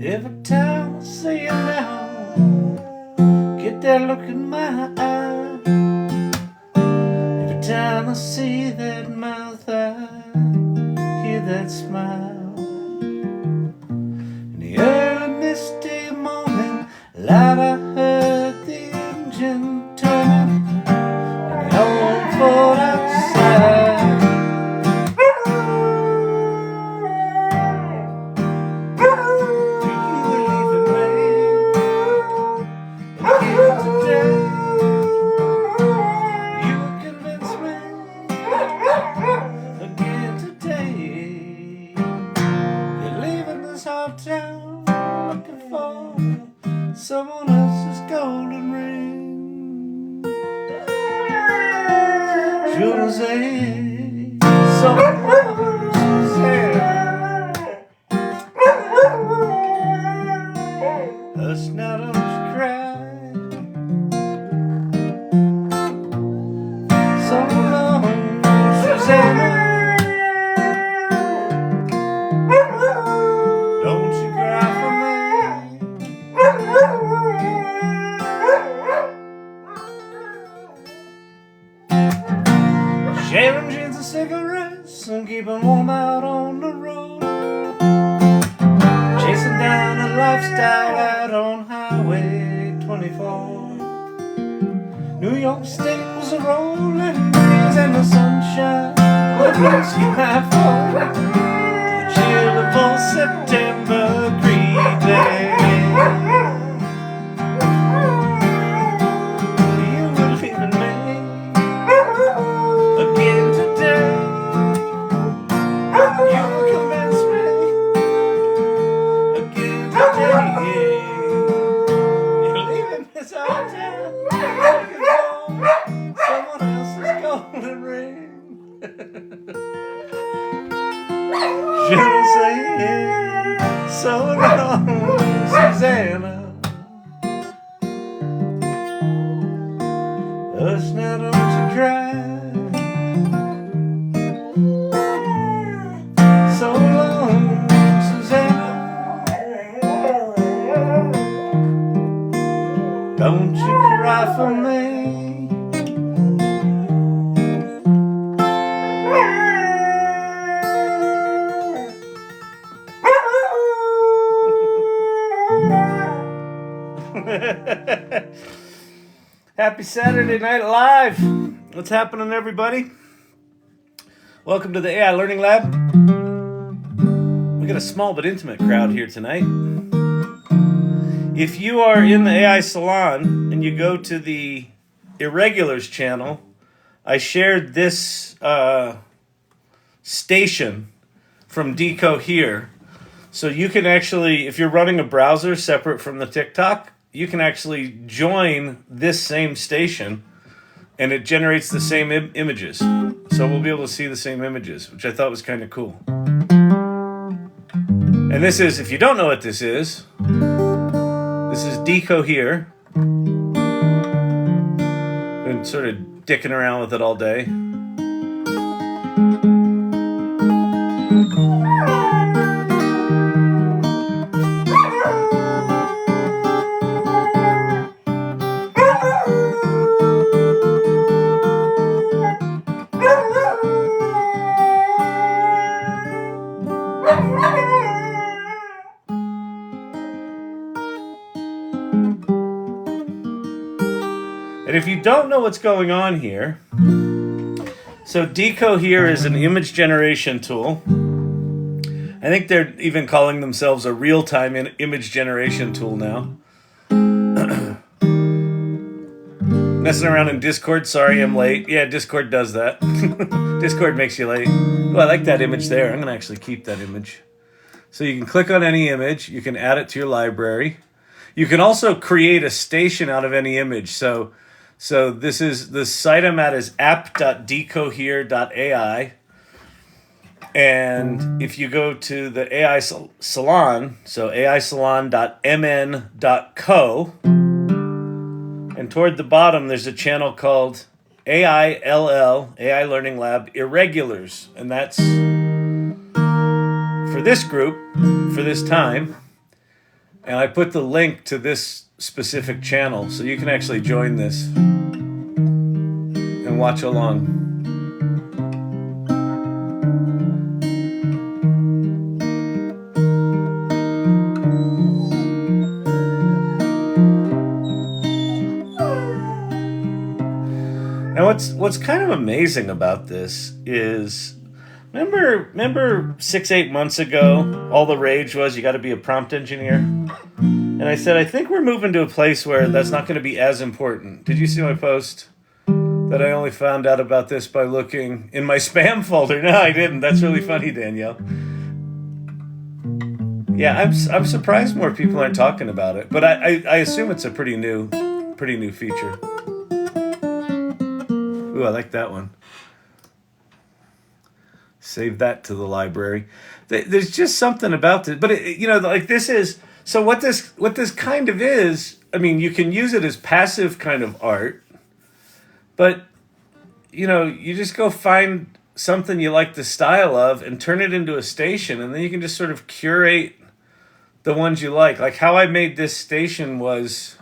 Every time I see you now, get that look in my eye. Every time I see that mouth, I hear that smile. In the early misty morning light, I heard the engine turning in the old Ford outside. Looking for someone else's golden ring. Should I say someone hush now, don't you cry. So long, Susanna. Don't you cry for me. Sharing jeans and cigarettes and keeping warm out on the road. Chasing down a lifestyle out on Highway 24. New York State was a rolling breeze and the sunshine would bless you my phone. Chill of old September creeping. You were leaving me again today. You convinced me again today. You're leaving this old town, looking for someone else's golden ring. Should I say so long, Susanna? Hush now, don't you cry. So long, Susanna. Don't you cry for me. Happy Saturday Night Live. What's happening, everybody? Welcome to the AI Learning Lab. We got a small but intimate crowd here tonight. If you are in the AI Salon and you go to the Irregulars channel, I shared this station from Decohere. So you can actually, if you're running a browser separate from the TikTok, you can actually join this same station and it generates the same images. So we'll be able to see the same images, which I thought was kind of cool. And this is, if you don't know what this is Decohere. Been sort of dicking around with it all day. And if you don't know what's going on here, so Decohere is an image generation tool. I think they're even calling themselves a real-time image generation tool now. Messing around in Discord, sorry I'm late. Yeah, Discord does that. Discord makes you late. Oh, I like that image there. I'm going to actually keep that image. So you can click on any image. You can add it to your library. You can also create a station out of any image. So this is the site I'm at is app.decohere.ai. And if you go to the AI Salon, so aisalon.mn.co, and toward the bottom there's a channel called AILL, AI Learning Lab Irregulars. And that's for this group, for this time. And I put the link to this specific channel so you can actually join this and watch along. And what's kind of amazing about this is, remember 6-8 months ago, all the rage was you got to be a prompt engineer? And I said, I think we're moving to a place where that's not going to be as important. Did you see my post? That I only found out about this by looking in my spam folder. No, I didn't. That's really funny, Danielle. Yeah, I'm surprised more people aren't talking about it. But I assume it's a pretty new feature. Ooh, I like that one. Save that to the library. There's just something about it. But like this is, so what this kind of is, I mean, you can use it as passive kind of art, but you just go find something you like the style of and turn it into a station, and then you can just sort of curate the ones you like. Like how I made this station was,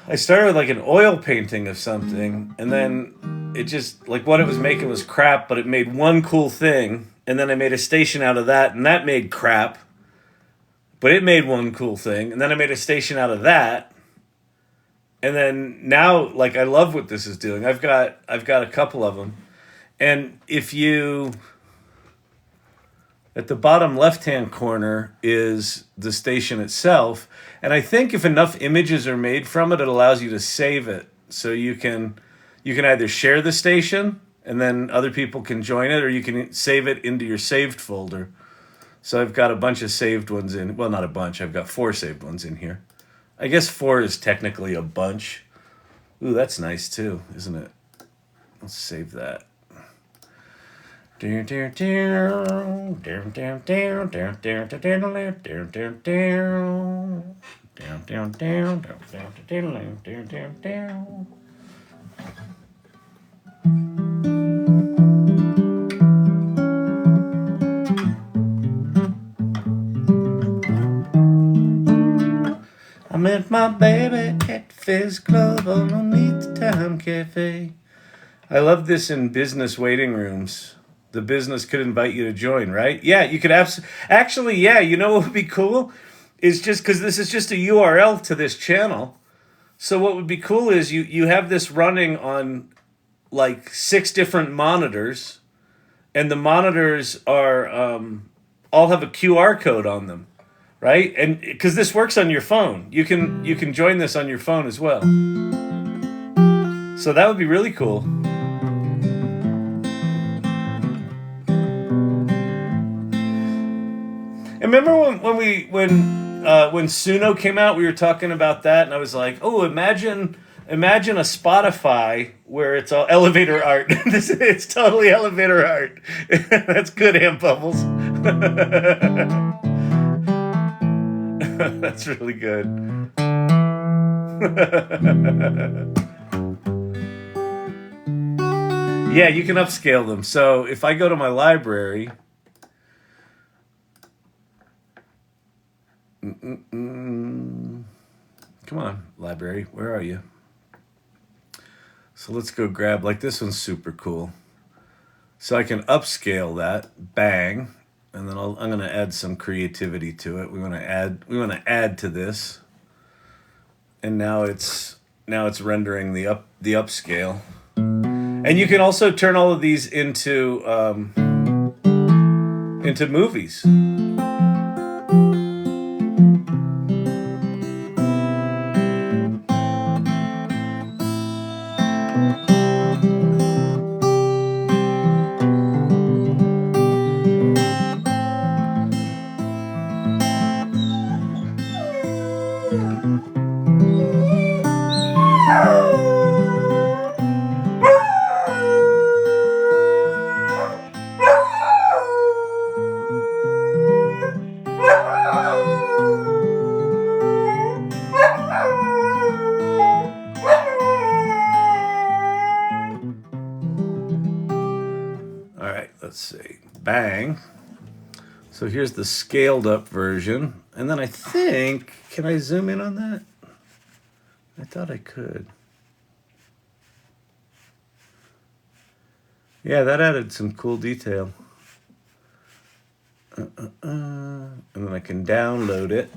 I started with like an oil painting of something, and then it just, like what it was making was crap, but it made one cool thing, and then I made a station out of that, and that made crap, but it made one cool thing, and then I made a station out of that, and then now, like, I love what this is doing. I've got a couple of them, and if you, at the bottom left-hand corner is the station itself. And I think if enough images are made from it, it allows you to save it. So you can either share the station and then other people can join it, or you can save it into your saved folder. So I've got a bunch of saved ones in. Well, not a bunch. I've got 4 saved ones in here. I guess 4 is technically a bunch. Ooh, that's nice too, isn't it? Let's save that. I met my baby at Fizz Club underneath the Time Cafe. I love this in business waiting rooms. The business could invite you to join, right? Yeah, you could actually, yeah, you know what would be cool? Is just because this is just a URL to this channel. So what would be cool is you have this running on like 6 different monitors, and the monitors are all have a QR code on them, right? And because this works on your phone, you can join this on your phone as well. So that would be really cool. And remember when Suno came out, we were talking about that, and I was like, oh, imagine Imagine a Spotify where it's all elevator art. It's totally elevator art. That's good, Amp Bubbles. That's really good. Yeah, you can upscale them. So if I go to my library, come on, library, where are you? So let's go grab, like this one's super cool. So I can upscale that, bang, and then I'm going to add some creativity to it. We want to add to this, and now it's rendering the upscale. And you can also turn all of these into movies. Let's see, bang. So here's the scaled up version. And then I think, can I zoom in on that? I thought I could. Yeah, that added some cool detail. And then I can download it.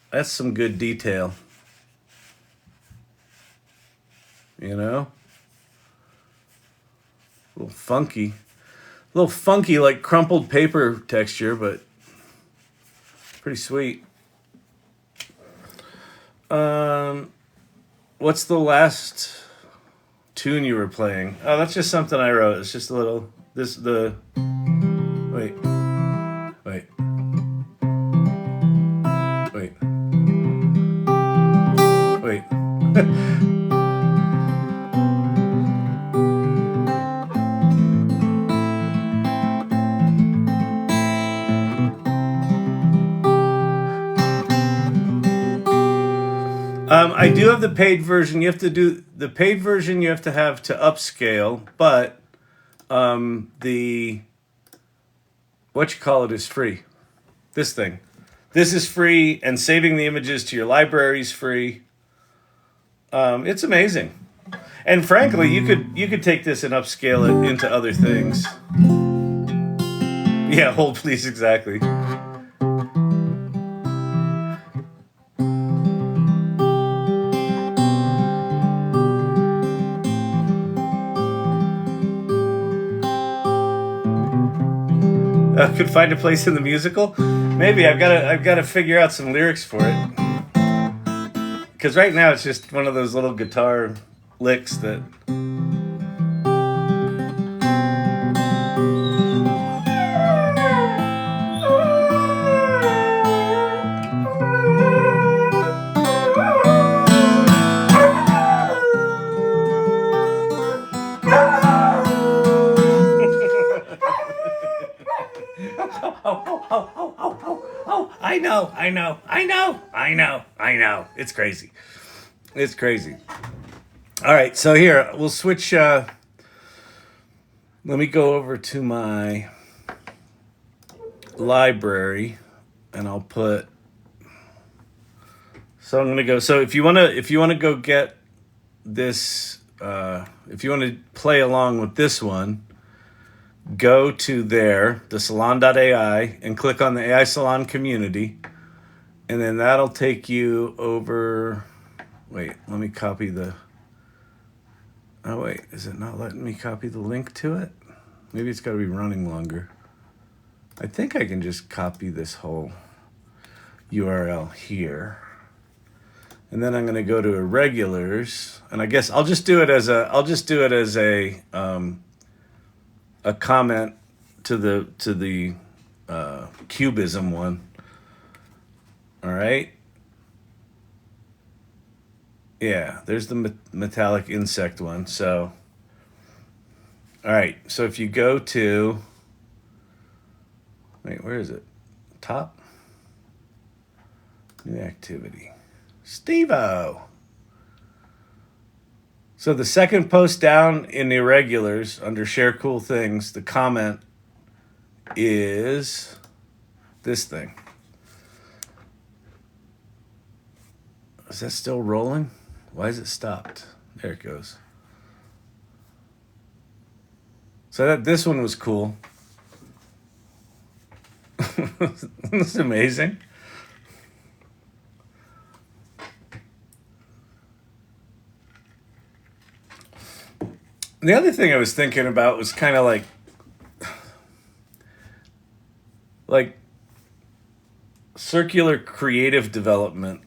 That's some good detail. You know? A little funky. A little funky, like crumpled paper texture, but pretty sweet. What's the last tune you were playing? Oh, that's just something I wrote. It's just a little... Wait. I do have the paid version. You have to do the paid version. You have to have to upscale, but the is free. This thing, this is free, and saving the images to your library is free. It's amazing, and frankly, you could take this and upscale it into other things. Yeah, hold please, exactly. Could find a place in the musical. Maybe I've got to figure out some lyrics for it. Because right now it's just one of those little guitar licks that. I know. It's crazy. All right, so here, we'll switch. Let me go over to my library, and I'll put. So I'm gonna go. So if you wanna go get this, if you want to play along with this one, go to the salon.ai, and click on the AI Salon community. And then that'll take you over. Wait, let me copy the. Oh, wait, is it not letting me copy the link to it? Maybe it's got to be running longer. I think I can just copy this whole URL here. And then I'm going to go to irregulars, and I guess I'll just do it as a comment the cubism one. All right. Yeah, there's the metallic insect one. So, all right. So if you go to, wait, where is it? Top. New activity. Steve-O. So the second post down in the irregulars under share cool things, the comment is this thing. Is that still rolling? Why is it stopped? There it goes. So this one was cool. This is amazing. The other thing I was thinking about was kind of like circular creative development.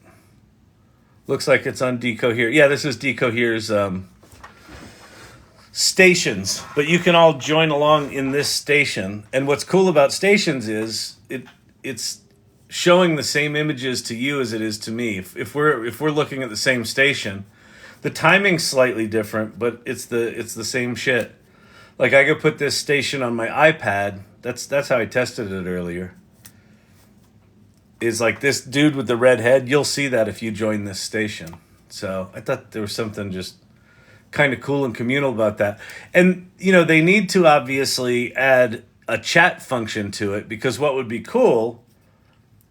Looks like it's on Decohere. Yeah, this is Decohere's stations, but you can all join along in this station. And what's cool about stations is it's showing the same images to you as it is to me. If we're looking at the same station, the timing's slightly different, but it's the same shit. Like I could put this station on my iPad. That's how I tested it earlier. Is like this dude with the red head. You'll see that if you join this station. So I thought there was something just kind of cool and communal about that. And, you know, they need to obviously add a chat function to it, because what would be cool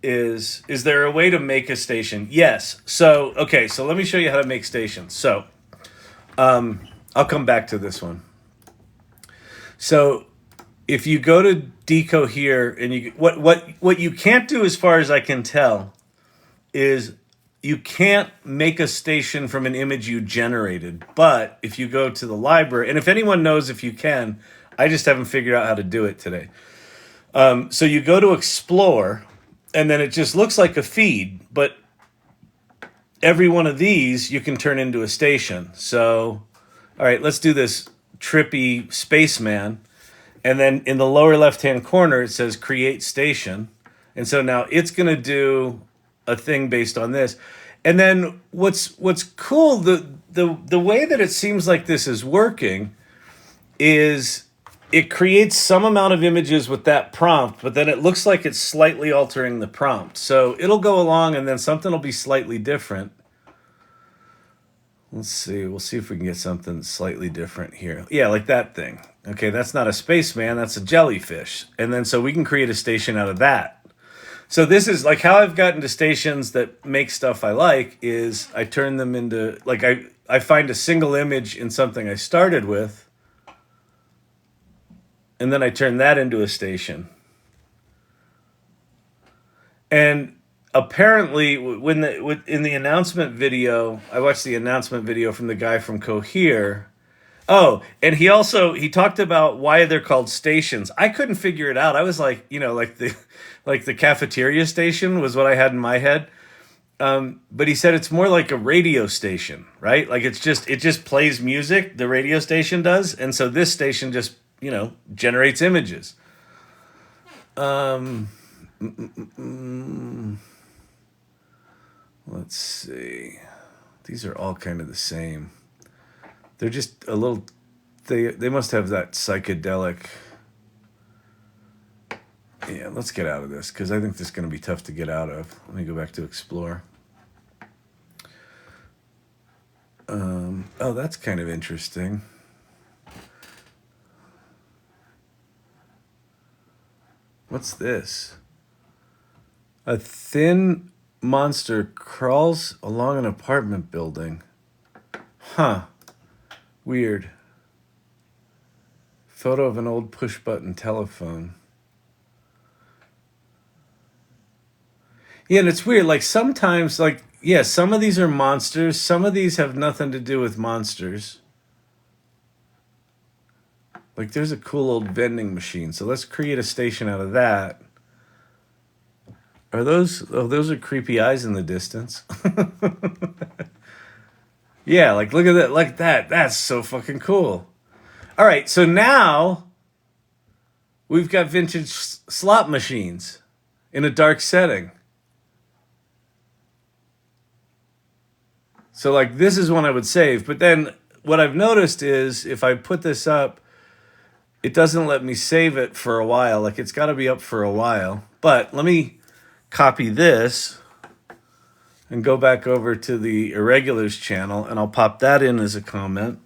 is there a way to make a station? Yes. So, okay, so let me show you how to make stations. So I'll come back to this one. So if you go to Decohere and you what you can't do, as far as I can tell, is you can't make a station from an image you generated. But if you go to the library, and if anyone knows if you can, I just haven't figured out how to do it today. So you go to Explore, and then it just looks like a feed, but every one of these you can turn into a station. So, all right, let's do this trippy spaceman. And then in the lower left-hand corner, it says Create Station. And so now it's going to do a thing based on this. And then what's cool, the way that it seems like this is working is it creates some amount of images with that prompt, but then it looks like it's slightly altering the prompt. So it'll go along, and then something will be slightly different. Let's see. We'll see if we can get something slightly different here. Yeah, like that thing. Okay, that's not a spaceman. That's a jellyfish. And then so we can create a station out of that. So this is like how I've gotten to stations that make stuff I like is I turn them into, like I find a single image in something I started with, and then I turn that into a station. And apparently, in the announcement video, I watched the announcement video from the guy from Cohere. Oh, and he talked about why they're called stations. I couldn't figure it out. I was like, you know, like the cafeteria station was what I had in my head. But he said it's more like a radio station, right? Like it just plays music. The radio station does, and so this station just, you know, generates images. Let's see. These are all kind of the same. They're just a little, they must have that psychedelic. Yeah, let's get out of this, because I think this is going to be tough to get out of. Let me go back to Explore. Oh, that's kind of interesting. What's this? A thin monster crawls along an apartment building. Huh. Weird. Photo of an old push-button telephone. Yeah, and it's weird. Like sometimes, like, yeah, some of these are monsters. Some of these have nothing to do with monsters. Like there's a cool old vending machine. So let's create a station out of that. Are those, oh, those are creepy eyes in the distance. Yeah, like look at that, like that. That's so fucking cool. All right, so now we've got vintage slot machines in a dark setting. So like this is one I would save. But then what I've noticed is if I put this up, it doesn't let me save it for a while. Like it's got to be up for a while. But let me copy this and go back over to the irregulars channel, and I'll pop that in as a comment.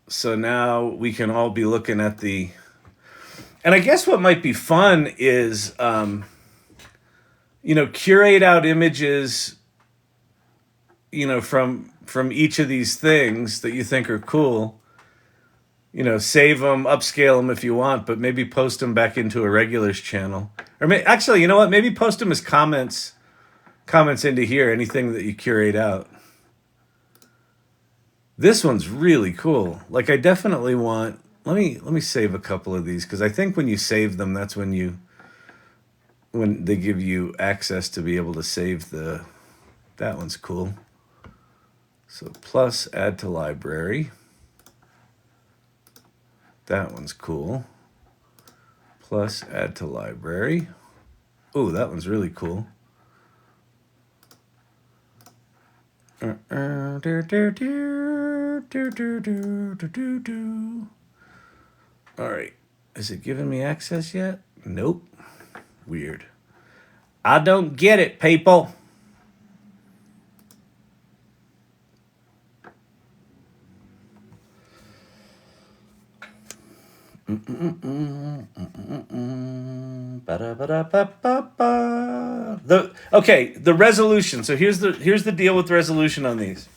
So now we can all be looking at the, and I guess what might be fun is, curate out images, from each of these things that you think are cool. Save them, upscale them if you want, but maybe post them back into a regulars channel. Or actually, you know what? Maybe post them as comments into here, anything that you curate out. This one's really cool. Like I definitely want, let me save a couple of these, because I think when you save them, that's when they give you access to be able to save that one's cool. So plus add to library. That one's cool. Plus add to library. Ooh, that one's really cool. All right. Is it giving me access yet? Nope. Weird. I don't get it, people. The resolution. So here's the deal with resolution on these.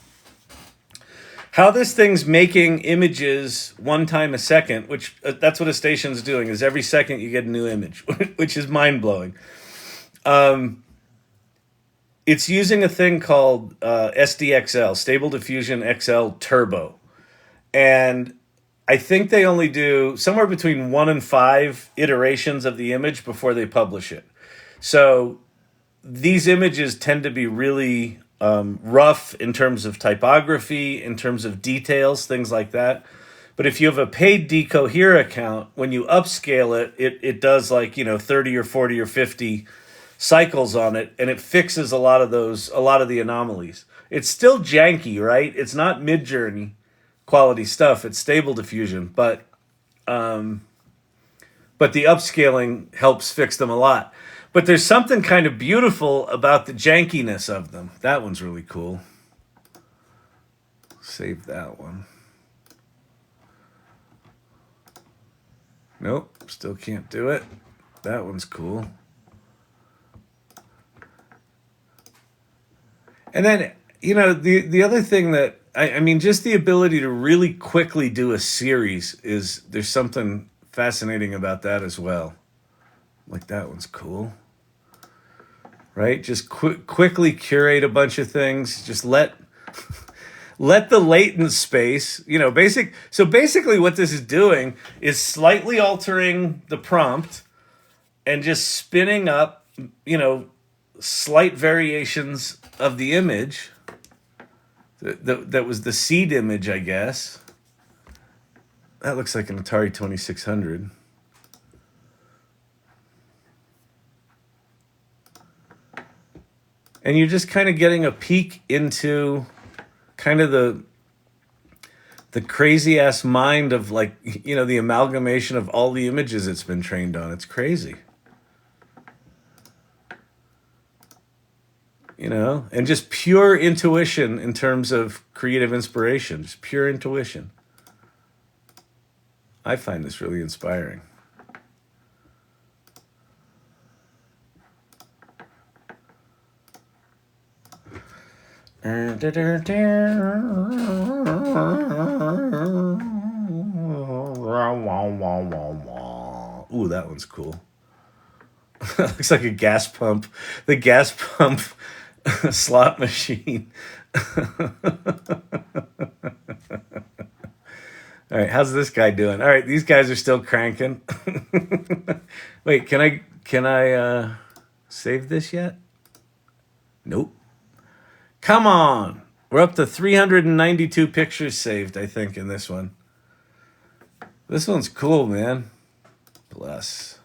How this thing's making images one time a second, which that's what a station's doing, is every second you get a new image, which is mind-blowing. It's using a thing called SDXL, Stable Diffusion XL Turbo. And I think they only do somewhere between 1 and 5 iterations of the image before they publish it. So these images tend to be really rough in terms of typography, in terms of details, things like that. But if you have a paid Decohere account, when you upscale it does like 30 or 40 or 50 cycles on it, and it fixes a lot of the anomalies. It's still janky, right? It's not Midjourney quality stuff. It's Stable Diffusion, but the upscaling helps fix them a lot. But there's something kind of beautiful about the jankiness of them. That one's really cool. Save that one. Nope, still can't do it. That one's cool. And then, the other thing that, I mean, just the ability to really quickly do a series there's something fascinating about that as well. Like that one's cool. Right? Just quickly curate a bunch of things. Just let the latent space, So basically what this is doing is slightly altering the prompt and just spinning up, slight variations of the image. That was the seed image, I guess. That looks like an Atari 2600. And you're just kind of getting a peek into kind of the crazy ass mind of the amalgamation of all the images it's been trained on. It's crazy. And just pure intuition in terms of creative inspiration, just pure intuition. I find this really inspiring. Ooh, that one's cool. Looks like a gas pump. The gas pump slot machine. All right, how's this guy doing? All right, these guys are still cranking. Wait, can I save this yet? Nope. Come on. We're up to 392 pictures saved, I think, in this one. This one's cool, man. Bless.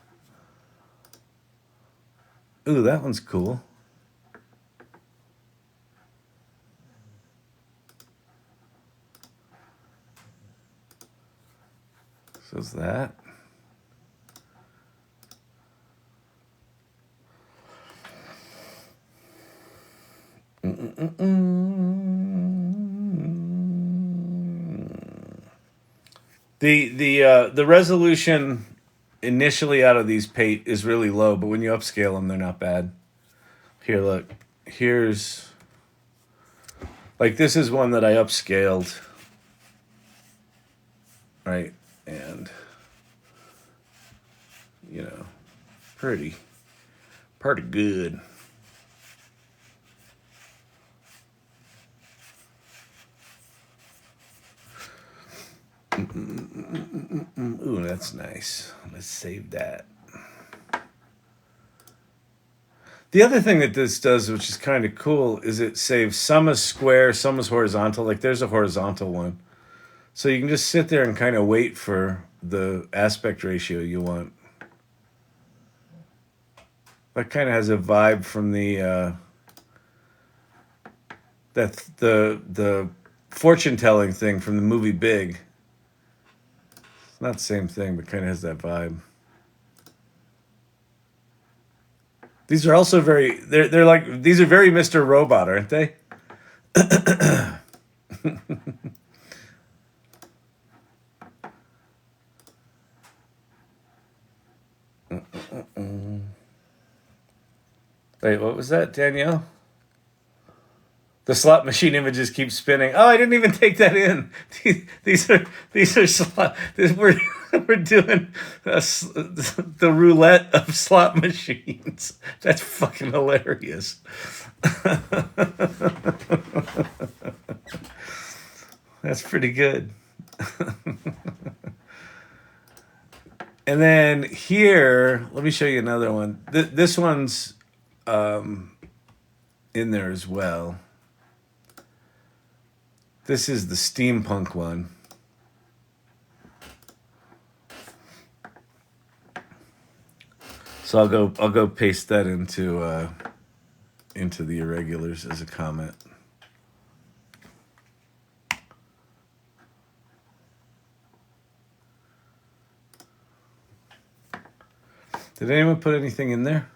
Ooh, that one's cool. So is that. The resolution initially out of these pate is really low, but when you upscale them, they're not bad. Here, look. Here's like this is one that I upscaled, right? And you know, pretty good. Ooh, that's nice. Let's save that. The other thing that this does, which is kind of cool, is it saves some as square, some as horizontal. Like there's a horizontal one. So you can just sit there and kind of wait for the aspect ratio you want. That kind of has a vibe from the the fortune telling thing from the movie Big. It's not the same thing, but kind of has that vibe. These are also very they're like these are very Mr. Robot, aren't they? Wait, what was that, Danielle? The slot machine images keep spinning. Oh, I didn't even take that in. These are slot. We're doing the roulette of slot machines. That's fucking hilarious. That's pretty good. And then here, let me show you another one. This one's in there as well. This is the steampunk one. So I'll go paste that into the irregulars as a comment. Did anyone put anything in there?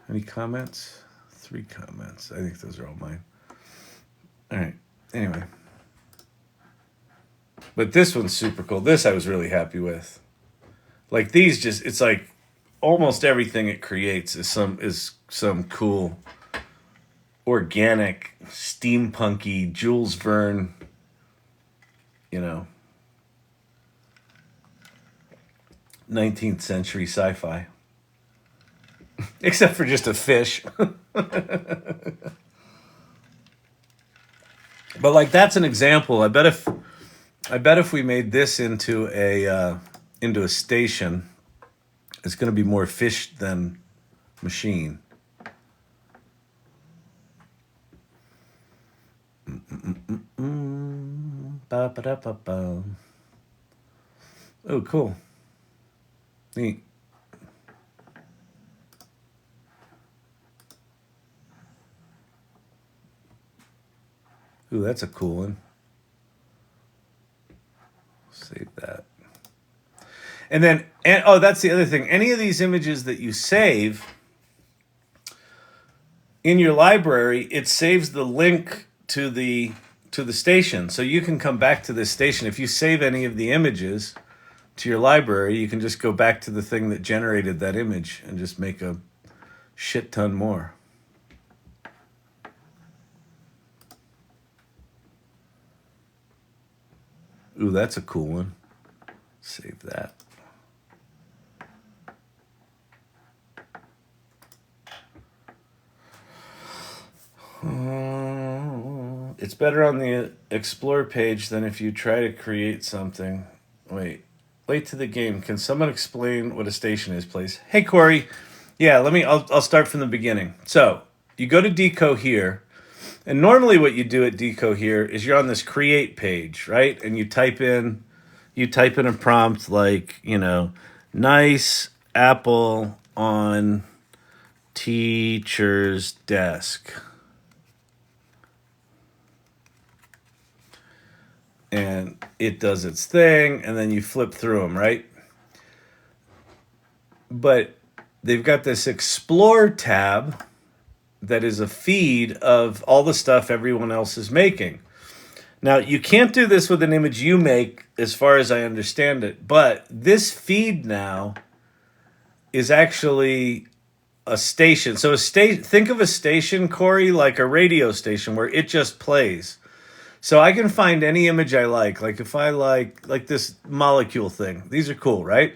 Any comments? 3 comments. I think those are all mine. All right. Anyway. But this one's super cool. This I was really happy with. Like these just, it's like almost everything it creates is some cool, organic, steampunky, Jules Verne, you know, 19th century sci-fi. Except for just a fish. But like that's an example. I bet if we made this into a station, it's going to be more fish than machine. Oh, cool. Neat. Ooh, that's a cool one. Save that. And then, that's the other thing. Any of these images that you save in your library, it saves the link to the station. So you can come back to this station. If you save any of the images to your library, you can just go back to the thing that generated that image and just make a shit ton more. Ooh, that's a cool one. Save that. It's better on the Explore page than if you try to create something. Wait. Late to the game. Can someone explain what a station is, please? Hey, Corey. Yeah, I'll start from the beginning. So, you go to Decohere. And normally what you do at Decohere is you're on this create page, right? And you you type in a prompt like, nice apple on teacher's desk. And it does its thing, and then you flip through them, right? But they've got this Explore tab that is a feed of all the stuff everyone else is making. Now, you can't do this with an image you make, as far as I understand it, but this feed now is actually a station. So think of a station, Corey, like a radio station where it just plays. So I can find any image I like if I like this molecule thing. These are cool, right?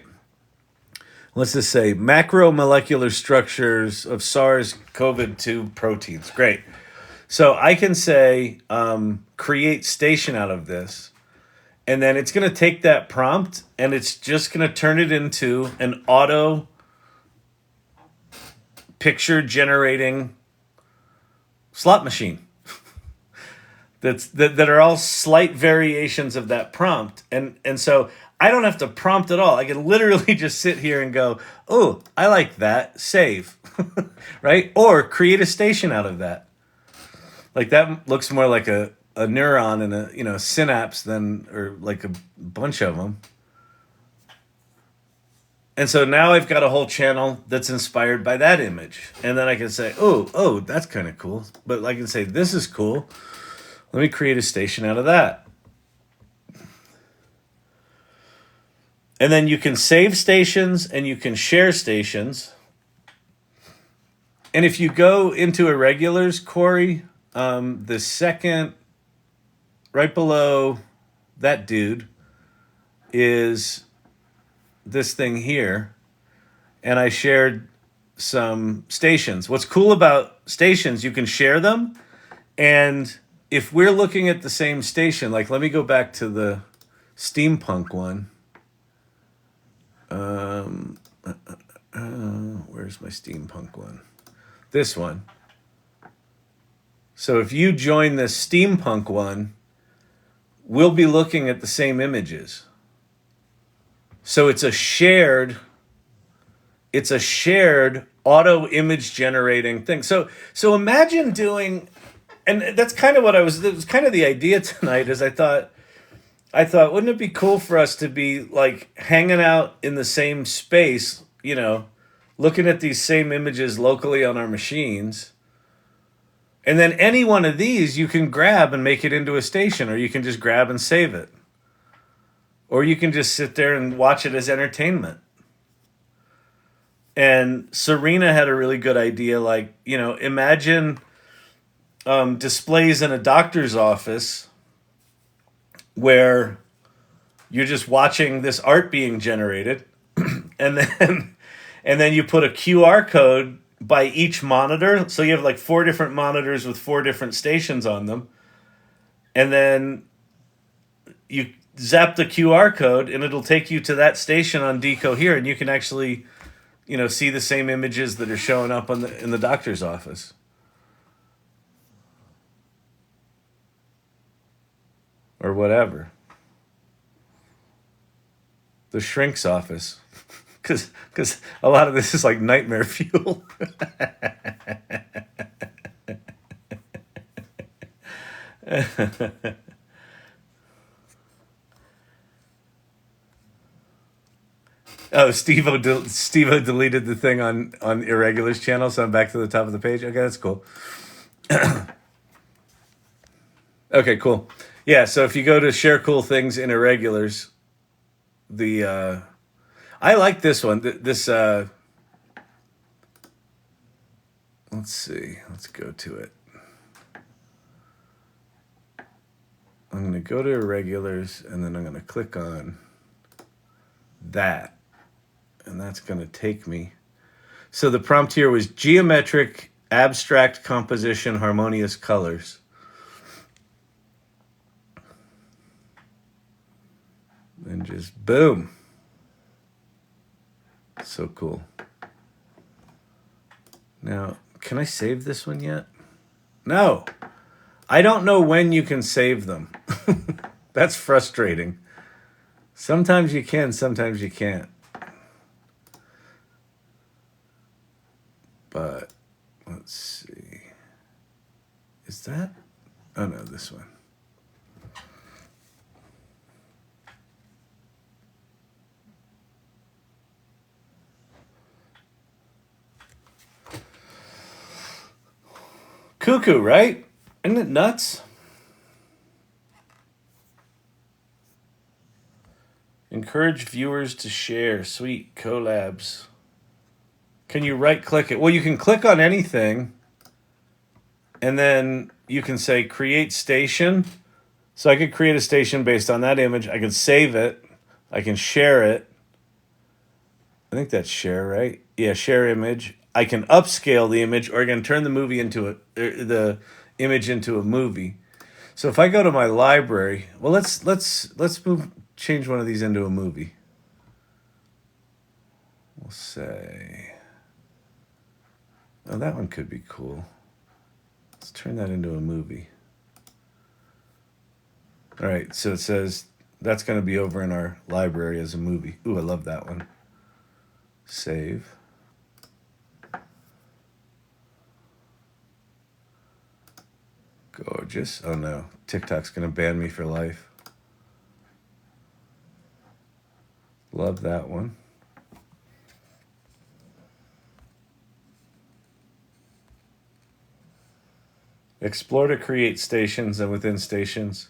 Let's just say macromolecular structures of SARS-CoV-2 proteins. Great. So I can say create station out of this. And then it's going to take that prompt and it's just going to turn it into an auto picture generating slot machine. that are all slight variations of that prompt. And so I don't have to prompt at all. I can literally just sit here and go, oh, I like that, save, right? Or create a station out of that. Like that looks more like a neuron and a synapse or like a bunch of them. And so now I've got a whole channel that's inspired by that image. And then I can say, oh, that's kind of cool. But I can say, this is cool. Let me create a station out of that. And then you can save stations and you can share stations. And if you go into irregulars, Corey, the second, right below that dude, is this thing here. And I shared some stations. What's cool about stations, you can share them. And if we're looking at the same station, like let me go back to the steampunk one. Where's my steampunk one? This one. So if you join this steampunk one, we'll be looking at the same images. So it's a shared auto image generating thing. So imagine doing, and that's kind of that was kind of the idea tonight, is I thought, wouldn't it be cool for us to be like hanging out in the same space, looking at these same images locally on our machines. And then any one of these you can grab and make it into a station, or you can just grab and save it. Or you can just sit there and watch it as entertainment. And Serena had a really good idea, like, imagine displays in a doctor's office where you're just watching this art being generated, and then you put a QR code by each monitor. So you have like 4 different monitors with 4 different stations on them. And then you zap the QR code and it'll take you to that station on Decohere, and you can actually, see the same images that are showing up in the doctor's office. Or whatever. The shrink's office. Because a lot of this is like nightmare fuel. Oh, Steve-O deleted the thing on Irregulars channel, so I'm back to the top of the page. Okay, that's cool. Okay, cool. Yeah, so if you go to share cool things in Irregulars, I like this one. Let's see. Let's go to it. I'm going to go to Irregulars, and then I'm going to click on that. And that's going to take me. So the prompt here was geometric, abstract composition, harmonious colors. And just boom. So cool. Now, can I save this one yet? No. I don't know when you can save them. That's frustrating. Sometimes you can, sometimes you can't. But let's see. Is that? Oh no, this one. Cuckoo, right? Isn't it nuts? Encourage viewers to share. Sweet collabs. Can you right click it? Well, you can click on anything and then you can say create station. So I could create a station based on that image. I can save it. I can share it. I think that's share, right? Yeah, share image. I can upscale the image, or I can turn the movie into the image into a movie. So if I go to my library, well, let's change one of these into a movie. We'll say, oh, that one could be cool. Let's turn that into a movie. All right, so it says that's going to be over in our library as a movie. Ooh, I love that one. Save. Gorgeous. Oh no, TikTok's going to ban me for life. Love that one. Explore to create stations, and within stations.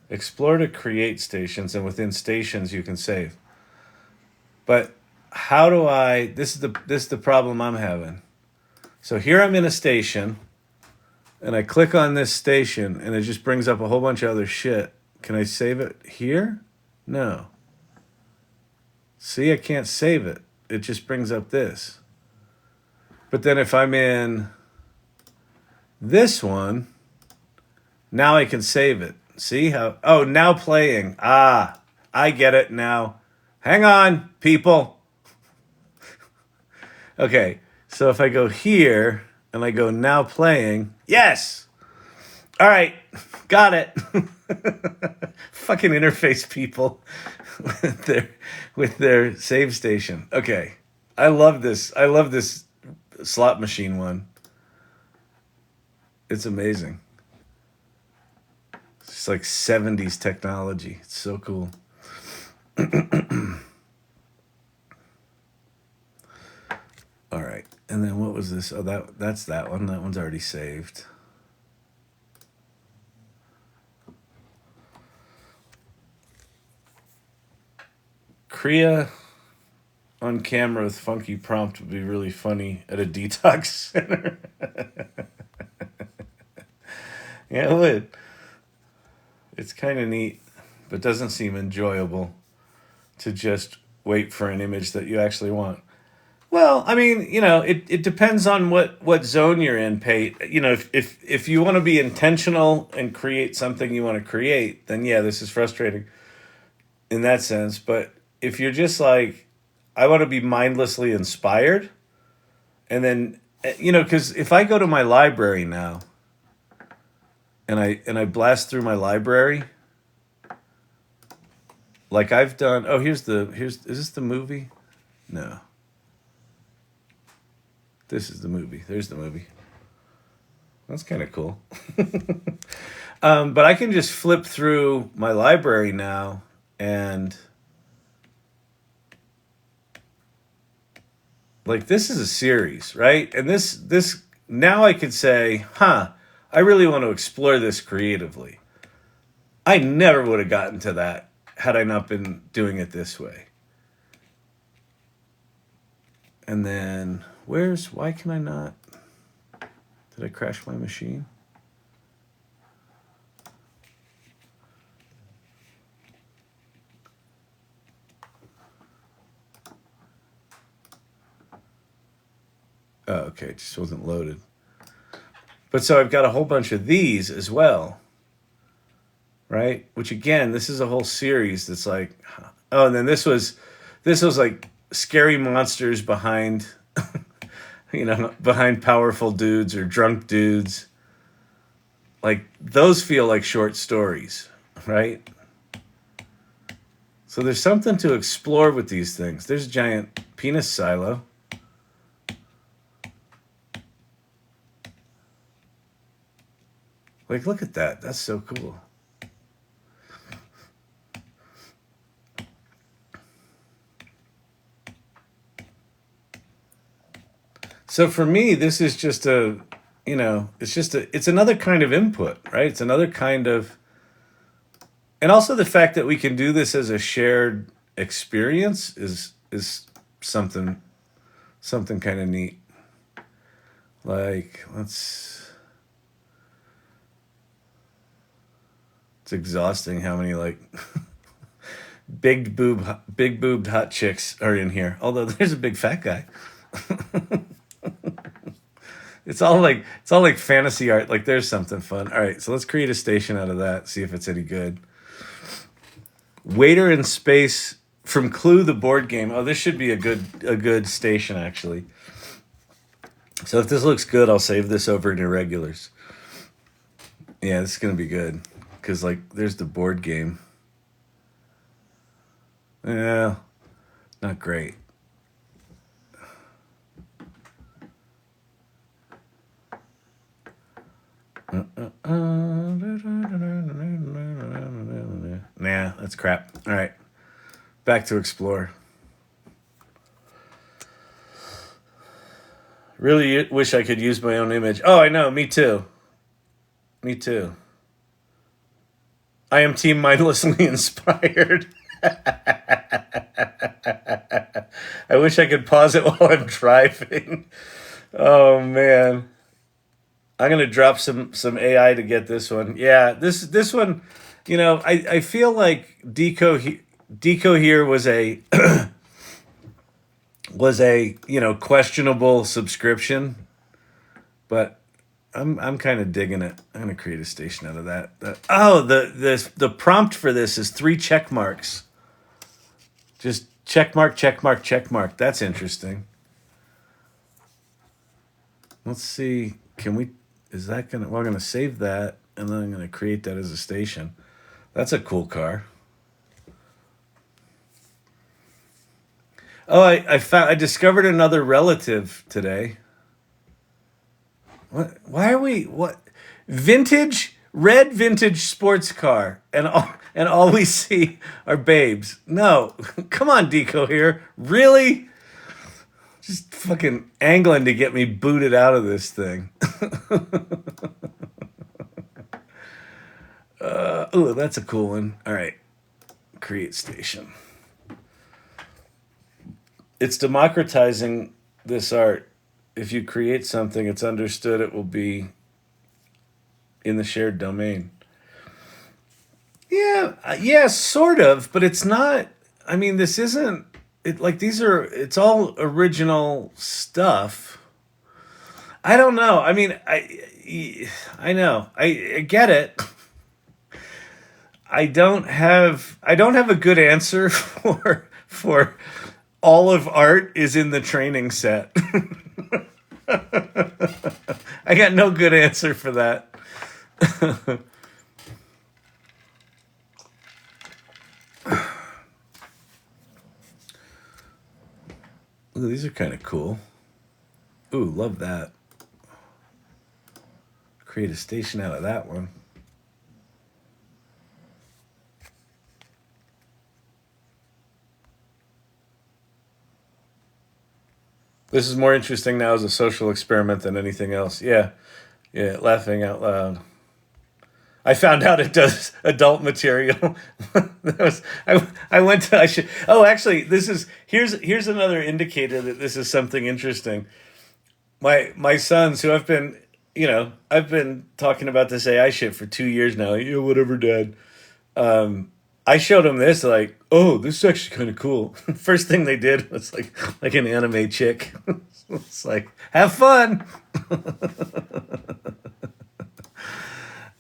Explore to create stations, and within stations you can save. But how do I? This is the problem I'm having. So here I'm in a station, and I click on this station, and it just brings up a whole bunch of other shit. Can I save it here? No. See, I can't save it. It just brings up this. But then if I'm in this one, now I can save it. See how? Oh, now playing. Ah, I get it now. Hang on, people. Okay, so if I go here and I go now playing, yes. All right, got it. Fucking interface people with their save station. Okay, I love this. I love this slot machine one. It's amazing. It's like 70s technology. It's so cool. All right. And then what was this? Oh, that's that one. That one's already saved. Kriya on camera with funky prompt would be really funny at a detox center. Yeah, it would. It's kind of neat, but doesn't seem enjoyable to just wait for an image that you actually want. Well, I mean, you know, it depends on what zone you're in, Pate. You know, if you want to be intentional and create something you want to create, then yeah, this is frustrating in that sense. But if you're just like, I want to be mindlessly inspired, and then, you know, because if I go to my library now, and I blast through my library, like I've done. Oh, is this the movie? No. This is the movie. There's the movie. That's kind of cool. But I can just flip through my library now, and like this is a series, right? And this now I could say, I really want to explore this creatively. I never would have gotten to that had I not been doing it this way. And then why can I not? Did I crash my machine? Oh, okay, it just wasn't loaded. But so I've got a whole bunch of these as well, right? Which again, this is a whole series that's like, oh, and then this was like scary monsters behind, behind powerful dudes or drunk dudes. Like those feel like short stories, right? So there's something to explore with these things. There's a giant penis silo. Like, look at that. That's so cool. So for me, this is just a, it's another kind of input, right? It's another kind of, and also the fact that we can do this as a shared experience is something kind of neat. Like, it's exhausting how many like big boobed hot chicks are in here. Although there's a big fat guy. It's all like fantasy art. Like there's something fun. All right, so let's create a station out of that. See if it's any good. Waiter in Space from Clue the board game. Oh, this should be a good station actually. So if this looks good, I'll save this over in irregulars. Yeah, this is gonna be good because like there's the board game. Yeah, not great. Nah, that's crap. All right, back to explore. Really wish I could use my own image. Oh, I know. Me too. Me too. I am team Mindlessly-Inspired. I wish I could pause it while I'm driving. Oh man. I'm gonna drop some AI to get this one. Yeah, this one, I feel like Decohere was a was a questionable subscription, but I'm kind of digging it. I'm gonna create a station out of that. The prompt for this is 3 check marks. Just check mark, check mark, check mark. That's interesting. Let's see. Can we? Is that gonna? Well, I'm gonna save that, and then I'm gonna create that as a station. That's a cool car. Oh, I discovered another relative today. What? Why are we? What? Red vintage sports car, and all we see are babes. No, come on, Decohere. Really? Just fucking angling to get me booted out of this thing. Oh, that's a cool one. All right. Create station. It's democratizing this art. If you create something, it's understood it will be in the shared domain. Yeah, sort of, but it's not. I mean, this isn't. It's all original stuff. I don't know. I mean, I know. I get it. I don't have a good answer for all of art is in the training set. I got no good answer for that. Ooh, these are kind of cool. Ooh, love that. Create a station out of that one. This is more interesting now as a social experiment than anything else. Yeah, laughing out loud. I found out it does adult material. I went to I should. Oh, actually, here's another indicator that this is something interesting. My sons, who I've been talking about this AI shit for 2 years now. Yeah, whatever, Dad. I showed them this, like, oh, this is actually kind of cool. First thing they did was like an anime chick. It's like, have fun.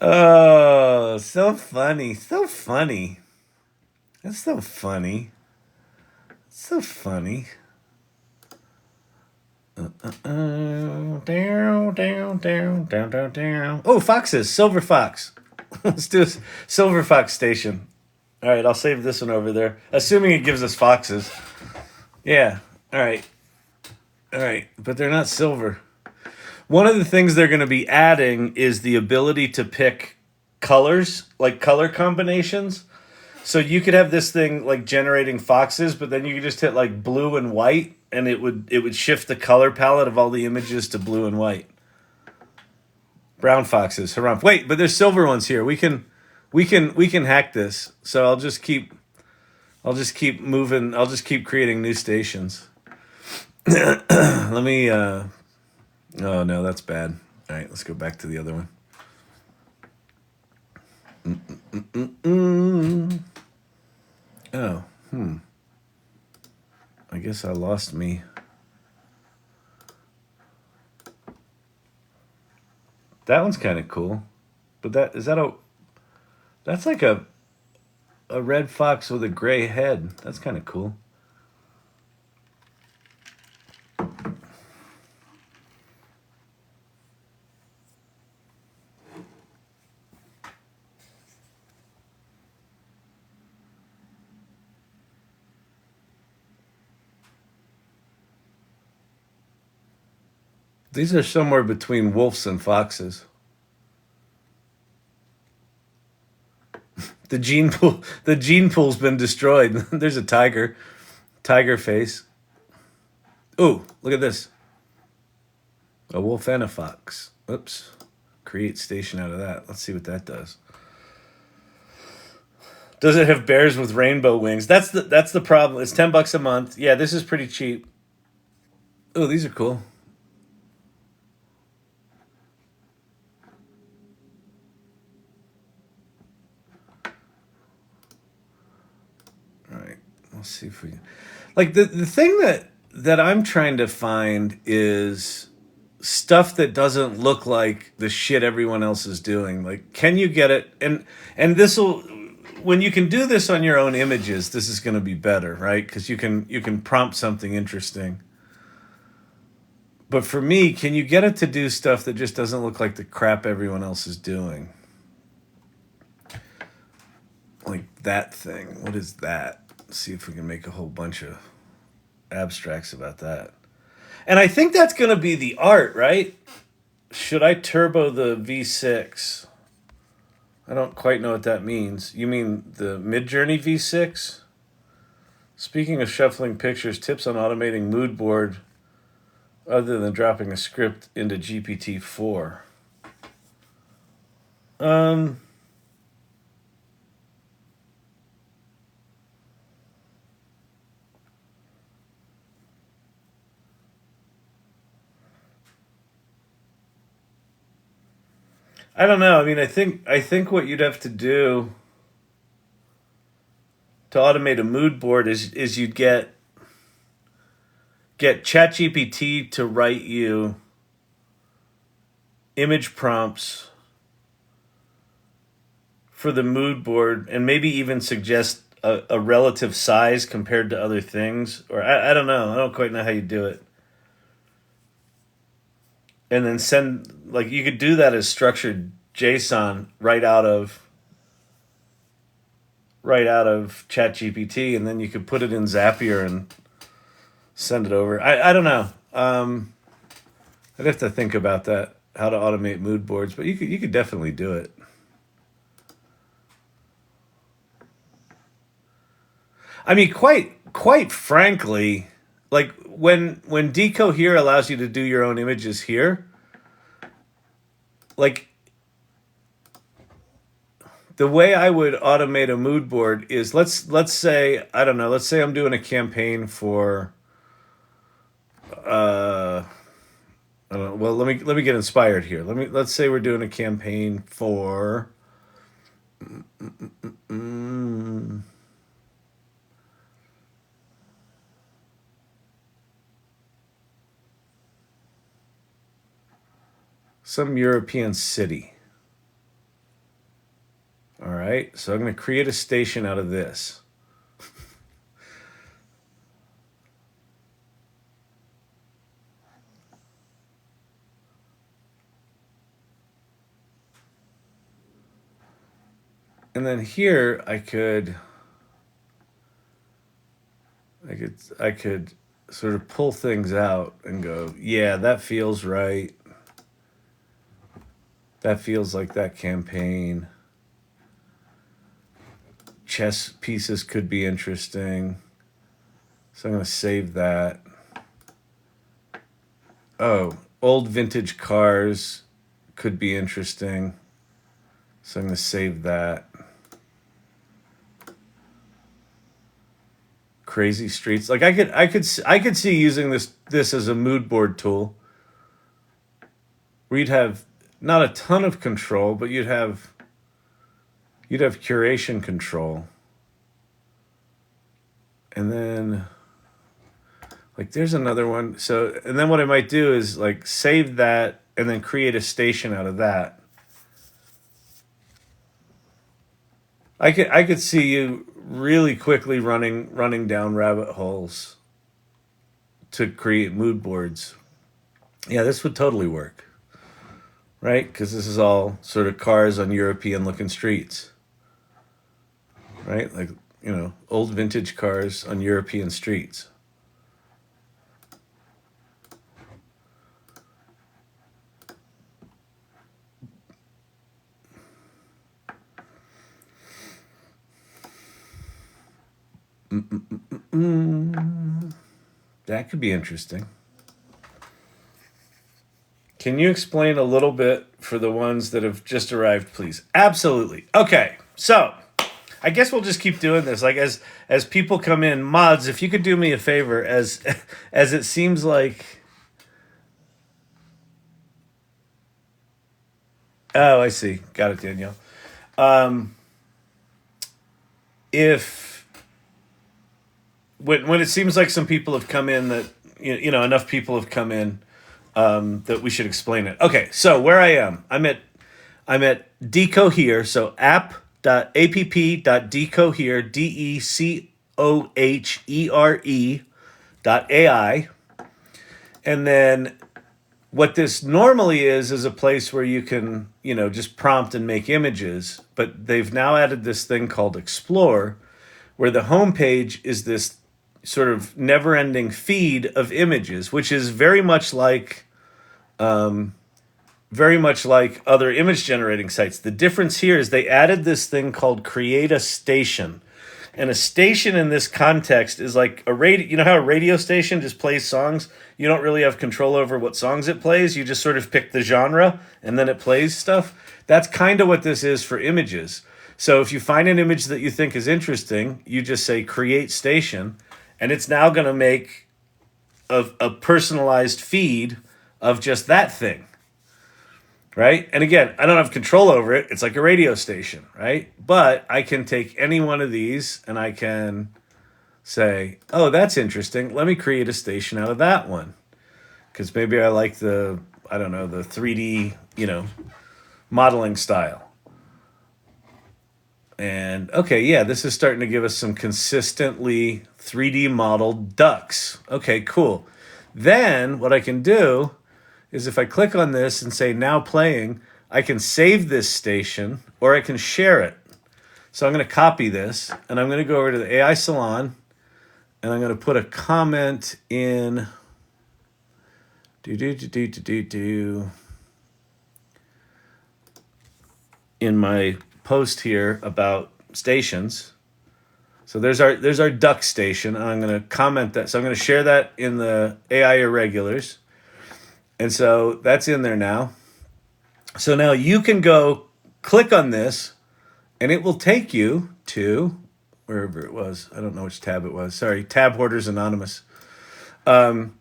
Oh, so funny. So funny. That's so funny. So funny. Down. Oh, foxes. Silver fox. Let's do a silver fox station. All right, I'll save this one over there. Assuming it gives us foxes. Yeah. All right. All right. But they're not silver. One of the things they're going to be adding is the ability to pick colors, like color combinations. So you could have this thing like generating foxes, but then you could just hit like blue and white, and it would shift the color palette of all the images to blue and white. Brown foxes, harumph. Wait, but there's silver ones here. We can hack this. So I'll just keep moving. I'll just keep creating new stations. Let me. Oh no, that's bad. All right, let's go back to the other one. Oh, I guess I lost me. That one's kind of cool, but that's like a red fox with a gray head. That's kind of cool. These are somewhere between wolves and foxes. The gene pool's been destroyed. There's a tiger face. Ooh, look at this. A wolf and a fox. Oops. Create station out of that. Let's see what that does. Does it have bears with rainbow wings? That's the problem. It's $10 a month. Yeah, this is pretty cheap. Oh, these are cool. All right, let's see if we can. Like the thing that I'm trying to find is stuff that doesn't look like the shit everyone else is doing. Like, can you get it? And this will, when you can do this on your own images, this is going to be better, right? Because you can prompt something interesting. But for me, can you get it to do stuff that just doesn't look like the crap everyone else is doing? Like that thing. What is that? Let's see if we can make a whole bunch of abstracts about that. And I think that's going to be the art, right? Should I turbo the V6? I don't quite know what that means. You mean the Midjourney V6? Speaking of shuffling pictures, tips on automating mood board other than dropping a script into GPT-4. I don't know. I mean, I think what you'd have to do to automate a mood board is you'd get ChatGPT to write you image prompts for the mood board and maybe even suggest a relative size compared to other things. Or I don't know. I don't quite know how you do it. And then send, like, you could do that as structured JSON right out of ChatGPT, and then you could put it in Zapier and send it over. I don't know. I'd have to think about that, how to automate mood boards, but you could definitely do it. I mean, quite frankly, like when Decohere allows you to do your own images here, like the way I would automate a mood board is let's say, I don't know, let's say I'm doing a campaign for I don't know, well, let me get inspired here. Let's say we're doing a campaign for some European city. All right, so I'm going to create a station out of this. And then here I could I could sort of pull things out and go, yeah, that feels right. That feels like that campaign. Chess pieces could be interesting. So I'm going to save that. Oh, old vintage cars could be interesting. So I'm going to save that. Crazy streets. Like I could see using this as a mood board tool. Where you'd have not a ton of control, but you'd have curation control. And then like there's another one. So and then what I might do is like save that and then create a station out of that. I could see you really quickly running down rabbit holes to create mood boards. Yeah, this would totally work. Right? Because this is all sort of cars on European looking streets. Right? Like, old vintage cars on European streets. That could be interesting. Can you explain a little bit for the ones that have just arrived, please? Absolutely. Okay, so I guess we'll just keep doing this. Like as people come in, mods, if you could do me a favor, as it seems like. Oh, I see. Got it, Danielle. If when it seems like some people have come in that enough people have come in that we should explain it. Okay, so where I am, I'm at Decohere, so app.decohere, DECOHERE.ai, and then what this normally is a place where you can just prompt and make images, but they've now added this thing called Explore, where the homepage is this sort of never-ending feed of images, which is very much like other image generating sites. The difference here is they added this thing called Create a Station. And a station in this context is like a radio. You know how a radio station just plays songs? You don't really have control over what songs it plays. You just sort of pick the genre and then it plays stuff. That's kind of what this is for images. So if you find an image that you think is interesting, you just say create station, and it's now going to make a personalized feed of just that thing. Right? And again, I don't have control over it. It's like a radio station, right? But I can take any one of these and I can say, oh, that's interesting. Let me create a station out of that one. Because maybe I like the 3D, modeling style. And okay, yeah, this is starting to give us some consistently 3D modeled ducks. Okay, cool. Then what I can do is if I click on this and say now playing, I can save this station or I can share it. So I'm going to copy this and I'm going to go over to the AI Salon and I'm going to put a comment in in my post here about stations. So there's our duck station, and I'm going to comment that. So I'm going to share that in the AI Irregulars. And so that's in there now. So now you can go click on this, and it will take you to wherever it was. I don't know which tab it was. Sorry, Tab Hoarders Anonymous. And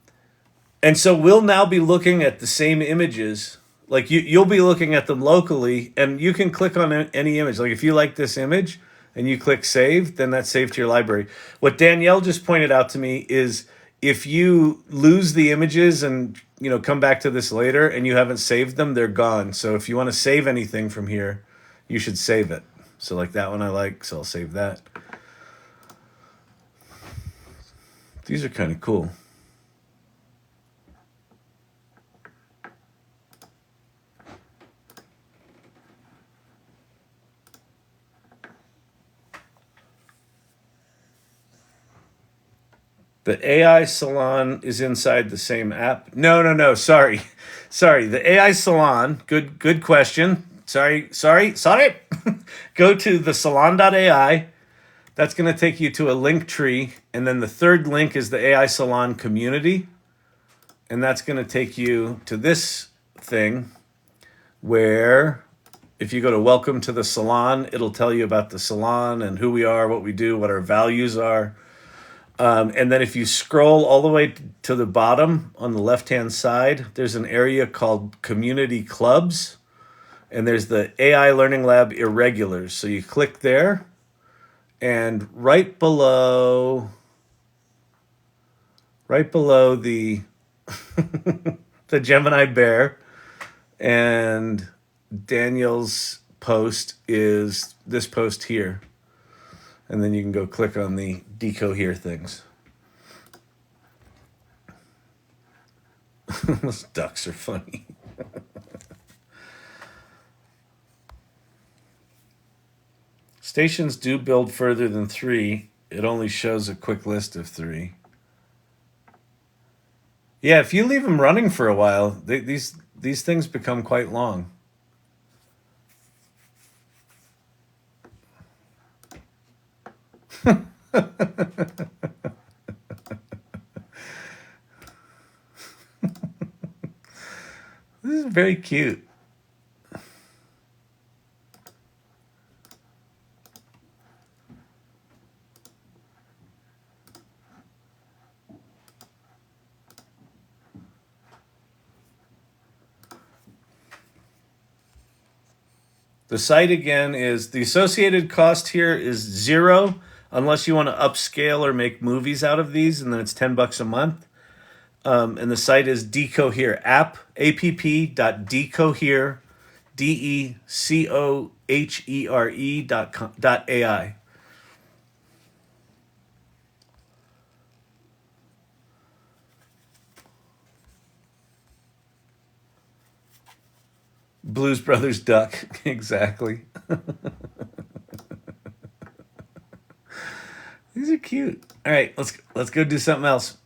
so we'll now be looking at the same images. Like you'll be looking at them locally, and you can click on any image. Like if you like this image and you click save, then that's saved to your library. What Danielle just pointed out to me is if you lose the images and come back to this later and you haven't saved them, they're gone. So if you want to save anything from here, you should save it. So like that one I like, so I'll save that. These are kind of cool. The AI salon is inside the same app. No. Sorry. The AI salon. Good question. Sorry. Go to the salon.ai. That's going to take you to a link tree. And then the third link is the AI salon community. And that's going to take you to this thing where if you go to welcome to the salon, it'll tell you about the salon and who we are, what we do, what our values are. And then if you scroll all the way to the bottom on the left-hand side, there's an area called Community Clubs. And there's the AI Learning Lab Irregulars. So you click there, and right below the the Gemini bear and Daniel's post is this post here. And then you can go click on the Decohere things. Those ducks are funny. Stations do build further than 3. It only shows a quick list of 3. Yeah, if you leave them running for a while, these things become quite long. This is very cute. The site again is the associated cost here is 0 unless you want to upscale or make movies out of these, and then it's $10 a month. And the site is Decohere app.decohere, DECOHERE.AI. Blues Brothers duck, exactly. These are cute. All right, let's go do something else.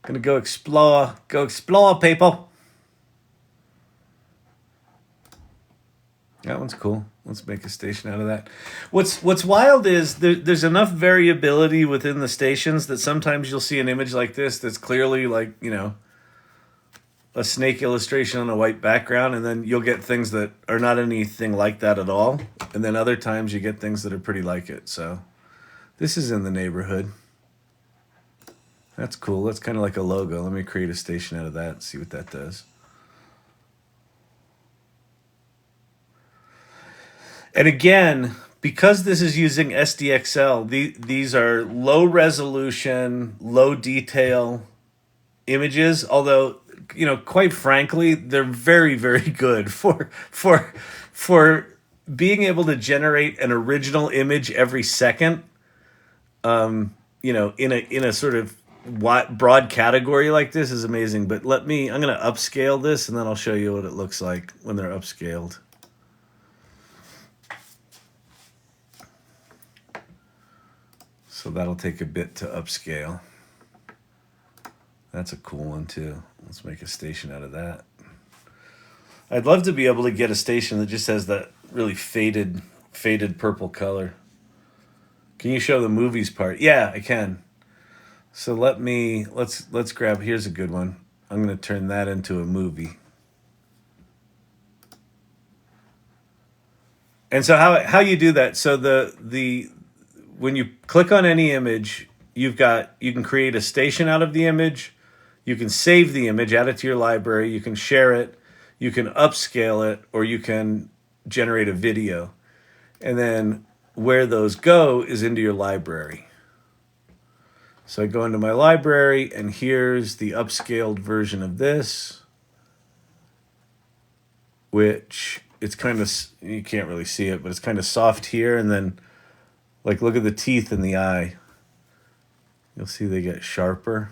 Gonna go explore, people. That one's cool. Let's make a station out of that. What's wild is there's enough variability within the stations that sometimes you'll see an image like this that's clearly like, a snake illustration on a white background, and then you'll get things that are not anything like that at all. And then other times you get things that are pretty like it. So this is in the neighborhood. That's cool. That's kind of like a logo. Let me create a station out of that and see what that does. And again, because this is using SDXL, these are low resolution, low detail images, although quite frankly, they're very, very good for being able to generate an original image every second. In a sort of broad category like this is amazing. But I'm going to upscale this, and then I'll show you what it looks like when they're upscaled. So that'll take a bit to upscale. That's a cool one too. Let's make a station out of that. I'd love to be able to get a station that just has that really faded purple color. Can you show the movies part? Yeah, I can. So let's grab, here's a good one. I'm going to turn that into a movie. And so how you do that? So when you click on any image, you can create a station out of the image. You can save the image, add it to your library. You can share it. You can upscale it, or you can generate a video. And then where those go is into your library. So I go into my library, and here's the upscaled version of this, which it's kind of, you can't really see it, but it's kind of soft here. And then, look at the teeth in the eye. You'll see they get sharper.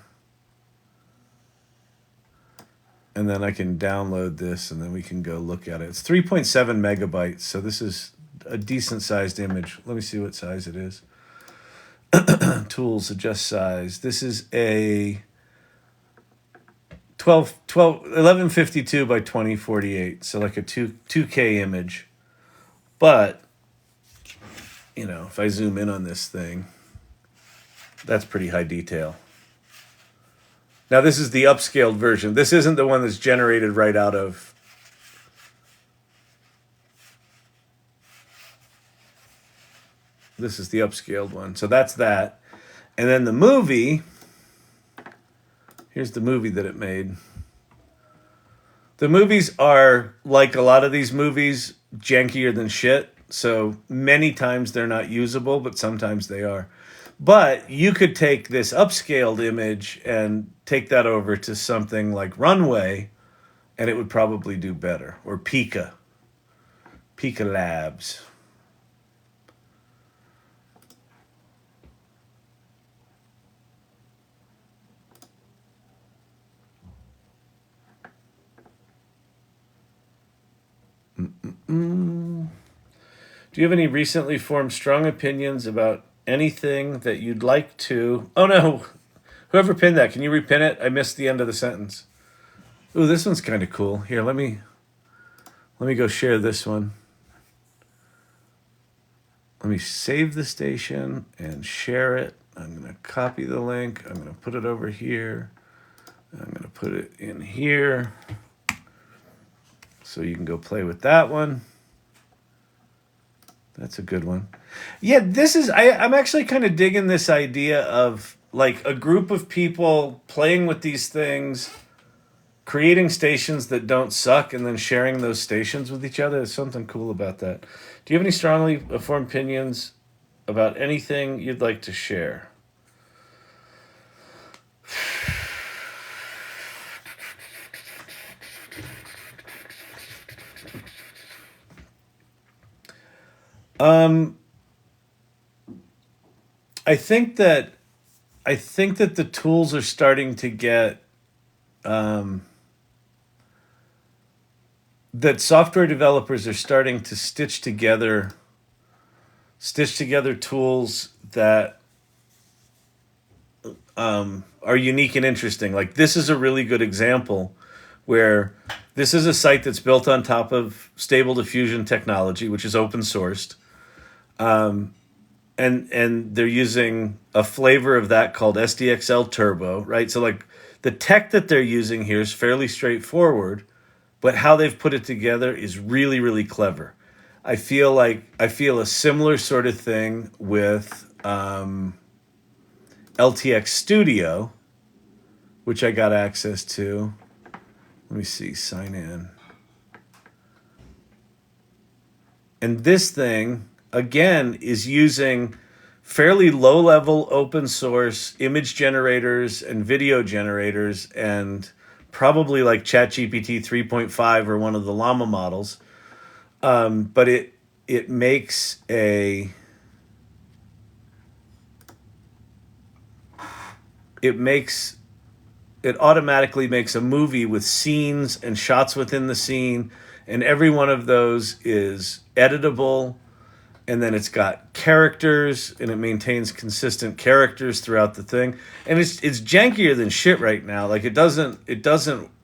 And then I can download this, and then we can go look at it. It's 3.7 megabytes, so this is a decent-sized image. Let me see what size it is. Tools, adjust size. This is a 1152 by 2048. So like a 2K image. But, you know, if I zoom in on this thing, that's pretty high detail. Now this is the upscaled version. This isn't the one that's generated right out of. This is the upscaled one. So that's that. And then the movie, here's the movie that it made. The movies are, like a lot of these movies, jankier than shit. So many times they're not usable, but sometimes they are. But you could take this upscaled image and take that over to something like Runway, and it would probably do better. Or Pika Labs. Do you have any recently formed strong opinions about anything that you'd like to... Oh, no. Whoever pinned that, can you repin it? I missed the end of the sentence. Ooh, this one's kind of cool. Here, let me go share this one. Let me save the station and share it. I'm going to copy the link. I'm going to put it over here. I'm going to put it in here. So you can go play with that one. That's a good one. Yeah, this is... I'm actually kind of digging this idea of like a group of people playing with these things, creating stations that don't suck, and then sharing those stations with each other. There's something cool about that. Do you have any strongly formed opinions about anything you'd like to share? I think that the tools are starting to get that software developers are starting to stitch together tools that are unique and interesting. Like this is a really good example where this is a site that's built on top of Stable Diffusion technology, which is open sourced. And they're using a flavor of that called SDXL Turbo, right? So like the tech that they're using here is fairly straightforward, but how they've put it together is really, really clever. I feel a similar sort of thing with LTX-Studio, which I got access to. Let me see, sign in. And this thing, again, is using fairly low-level open source image generators and video generators and probably like ChatGPT 3.5 or one of the Llama models. But it makes a... It automatically makes a movie with scenes and shots within the scene, and every one of those is editable, and then it's got characters, and it maintains consistent characters throughout the thing. And it's jankier than shit right now. Like it doesn't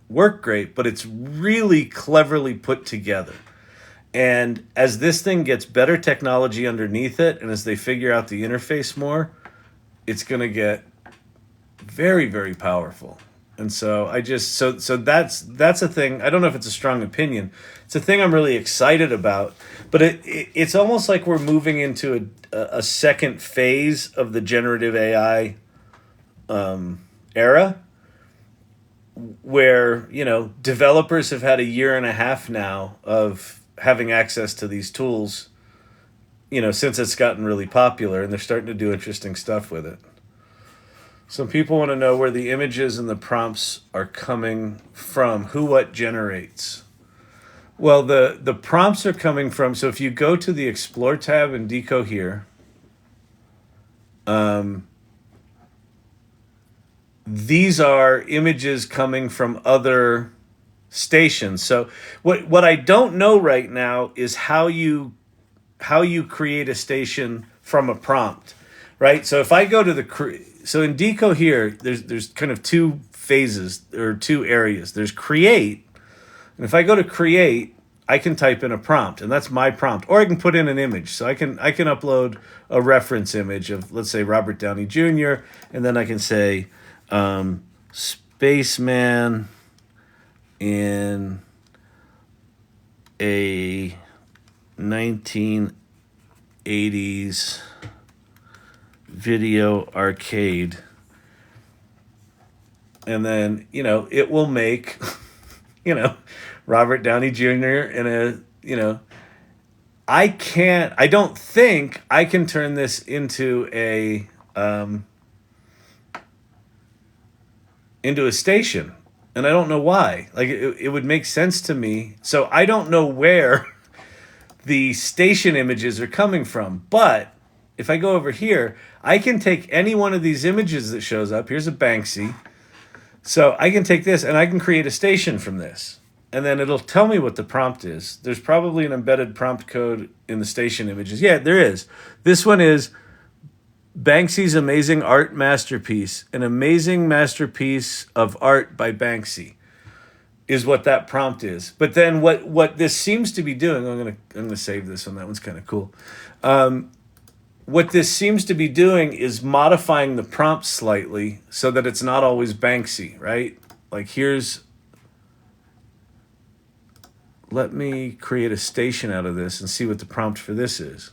work great, but it's really cleverly put together. And as this thing gets better technology underneath it, and as they figure out the interface more, it's going to get very, very powerful. And so so that's a thing. I don't know if it's a strong opinion. It's a thing I'm really excited about. But it's almost like we're moving into a second phase of the generative AI era, where developers have had a year and a half now of having access to these tools, since it's gotten really popular, and they're starting to do interesting stuff with it. Some people want to know where the images and the prompts are coming from. Who, what generates? Well, the prompts are coming from... So if you go to the Explore tab in Decohere, these are images coming from other stations. So what I don't know right now is how you create a station from a prompt. right? So if I go to so in Decohere, there's kind of two phases or two areas. There's create, and if I go to create, I can type in a prompt, and that's my prompt, or I can put in an image. So I can upload a reference image of, let's say, Robert Downey Jr., and then I can say spaceman in a 1980s video arcade, and then it will make Robert Downey Jr. in a I don't think I can turn this into a station, and I don't know why. Like it would make sense to me, so I don't know where the station images are coming from. But if I go over here, I can take any one of these images that shows up. Here's a Banksy. So I can take this and I can create a station from this. And then it'll tell me what the prompt is. There's probably an embedded prompt code in the station images. Yeah, there is. This one is Banksy's amazing art masterpiece. An amazing masterpiece of art by Banksy is what that prompt is. But then what this seems to be doing, I'm gonna save this one. That one's kind of cool. What this seems to be doing is modifying the prompt slightly so that it's not always Banksy, right? Like let me create a station out of this and see what the prompt for this is.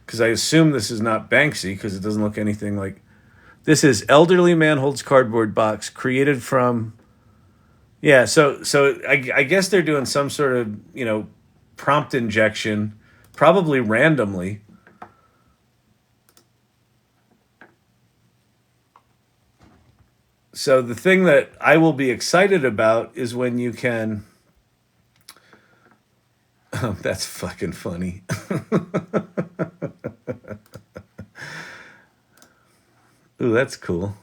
Because I assume this is not Banksy because it doesn't look anything like... This is elderly man holds cardboard box created from... Yeah, so I guess they're doing some sort of, prompt injection, probably randomly. So the thing that I will be excited about is when you can... Oh, that's fucking funny. Ooh, that's cool.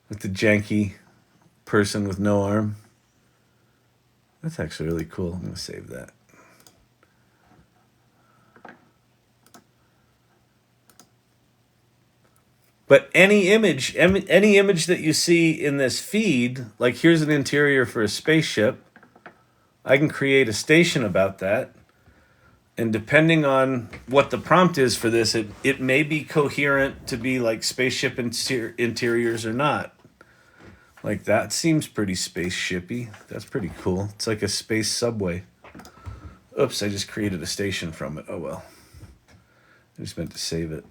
With the janky person with no arm. That's actually really cool. I'm going to save that. But any image that you see in this feed, like here's an interior for a spaceship, I can create a station about that. And depending on what the prompt is for this, it may be coherent to be like spaceship interiors or not. Like that seems pretty spaceshipy. That's pretty cool. It's like a space subway. Oops, I just created a station from it. Oh well. I just meant to save it.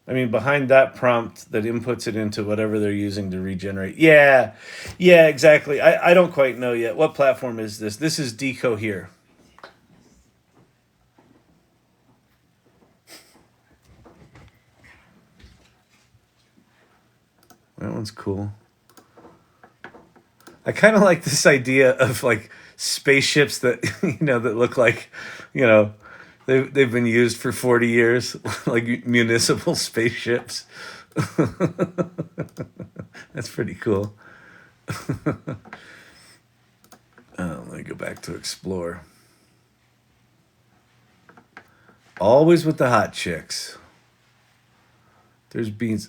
I mean, behind that prompt that inputs it into whatever they're using to regenerate. Yeah, exactly. I don't quite know yet. What platform is this? This is Decohere. That one's cool. I kind of like this idea of like spaceships that, that look like, they've been used for 40 years, like municipal spaceships. That's pretty cool. Let me go back to explore. Always with the hot chicks. There's beans.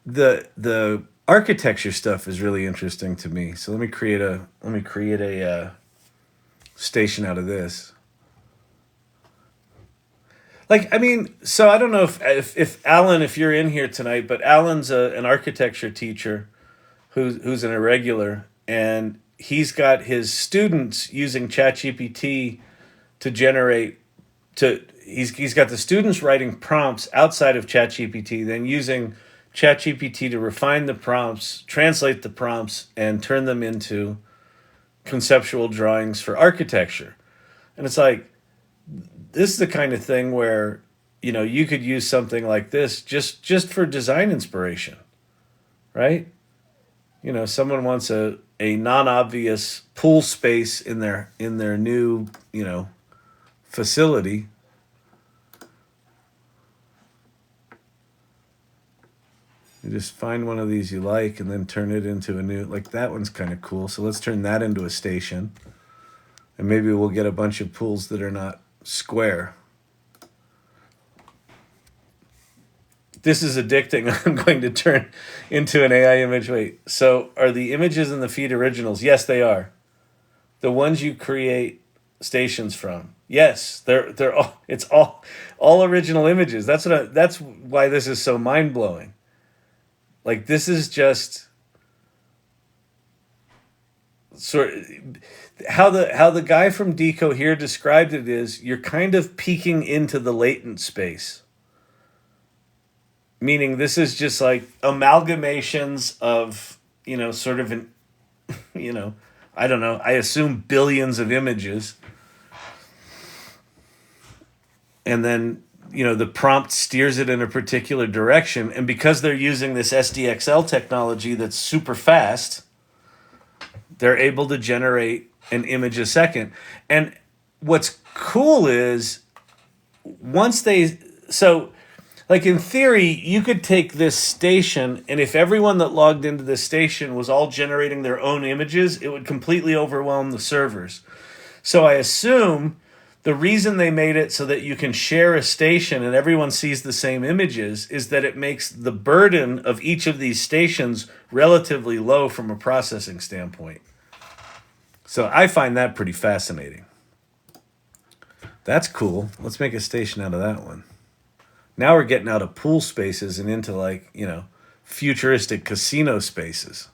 The architecture stuff is really interesting to me. So let me create a station out of this. Like, I mean, so I don't know if Alan, if you're in here tonight, but Alan's an architecture teacher who's an irregular, and he's got his students using ChatGPT to generate, he's got the students writing prompts outside of ChatGPT, then using ChatGPT to refine the prompts, translate the prompts, and turn them into conceptual drawings for architecture. And it's like, this is the kind of thing where, you could use something like this just for design inspiration, right? Someone wants a non-obvious pool space in their new, facility. You just find one of these you like and then turn it into a new, like that one's kind of cool. So let's turn that into a station. And maybe we'll get a bunch of pools that are not square. This is addicting. I'm going to turn into an AI image. Wait, so are the images in the feed originals? Yes, they are. The ones you create stations from. Yes, they're all. It's all original images. That's why this is so mind blowing. Like this is just sort of, how the guy from Decohere described it is you're kind of peeking into the latent space. Meaning this is just like amalgamations of, sort of an, I don't know, I assume billions of images. And then, the prompt steers it in a particular direction. And because they're using this SDXL technology that's super fast, they're able to generate an image a second. And what's cool is like in theory, you could take this station, and if everyone that logged into this station was all generating their own images, it would completely overwhelm the servers. So I assume the reason they made it so that you can share a station and everyone sees the same images is that it makes the burden of each of these stations relatively low from a processing standpoint. So I find that pretty fascinating. That's cool. Let's make a station out of that one. Now we're getting out of pool spaces and into like, futuristic casino spaces.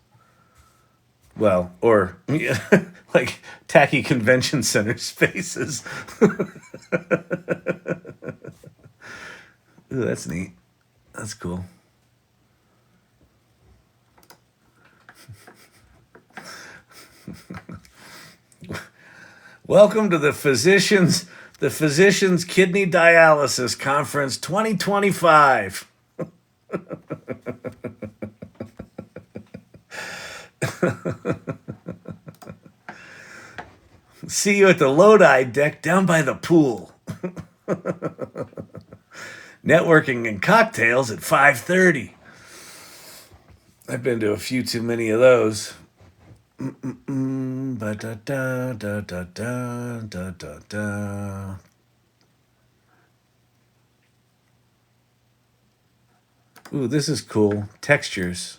Well, or like tacky convention center spaces. Ooh, that's neat. That's cool. Welcome to the Physicians Kidney Dialysis Conference 2025. See you at the Lodi deck down by the pool. Networking and cocktails at 5:30. I've been to a few too many of those. Ooh, this is cool. Textures.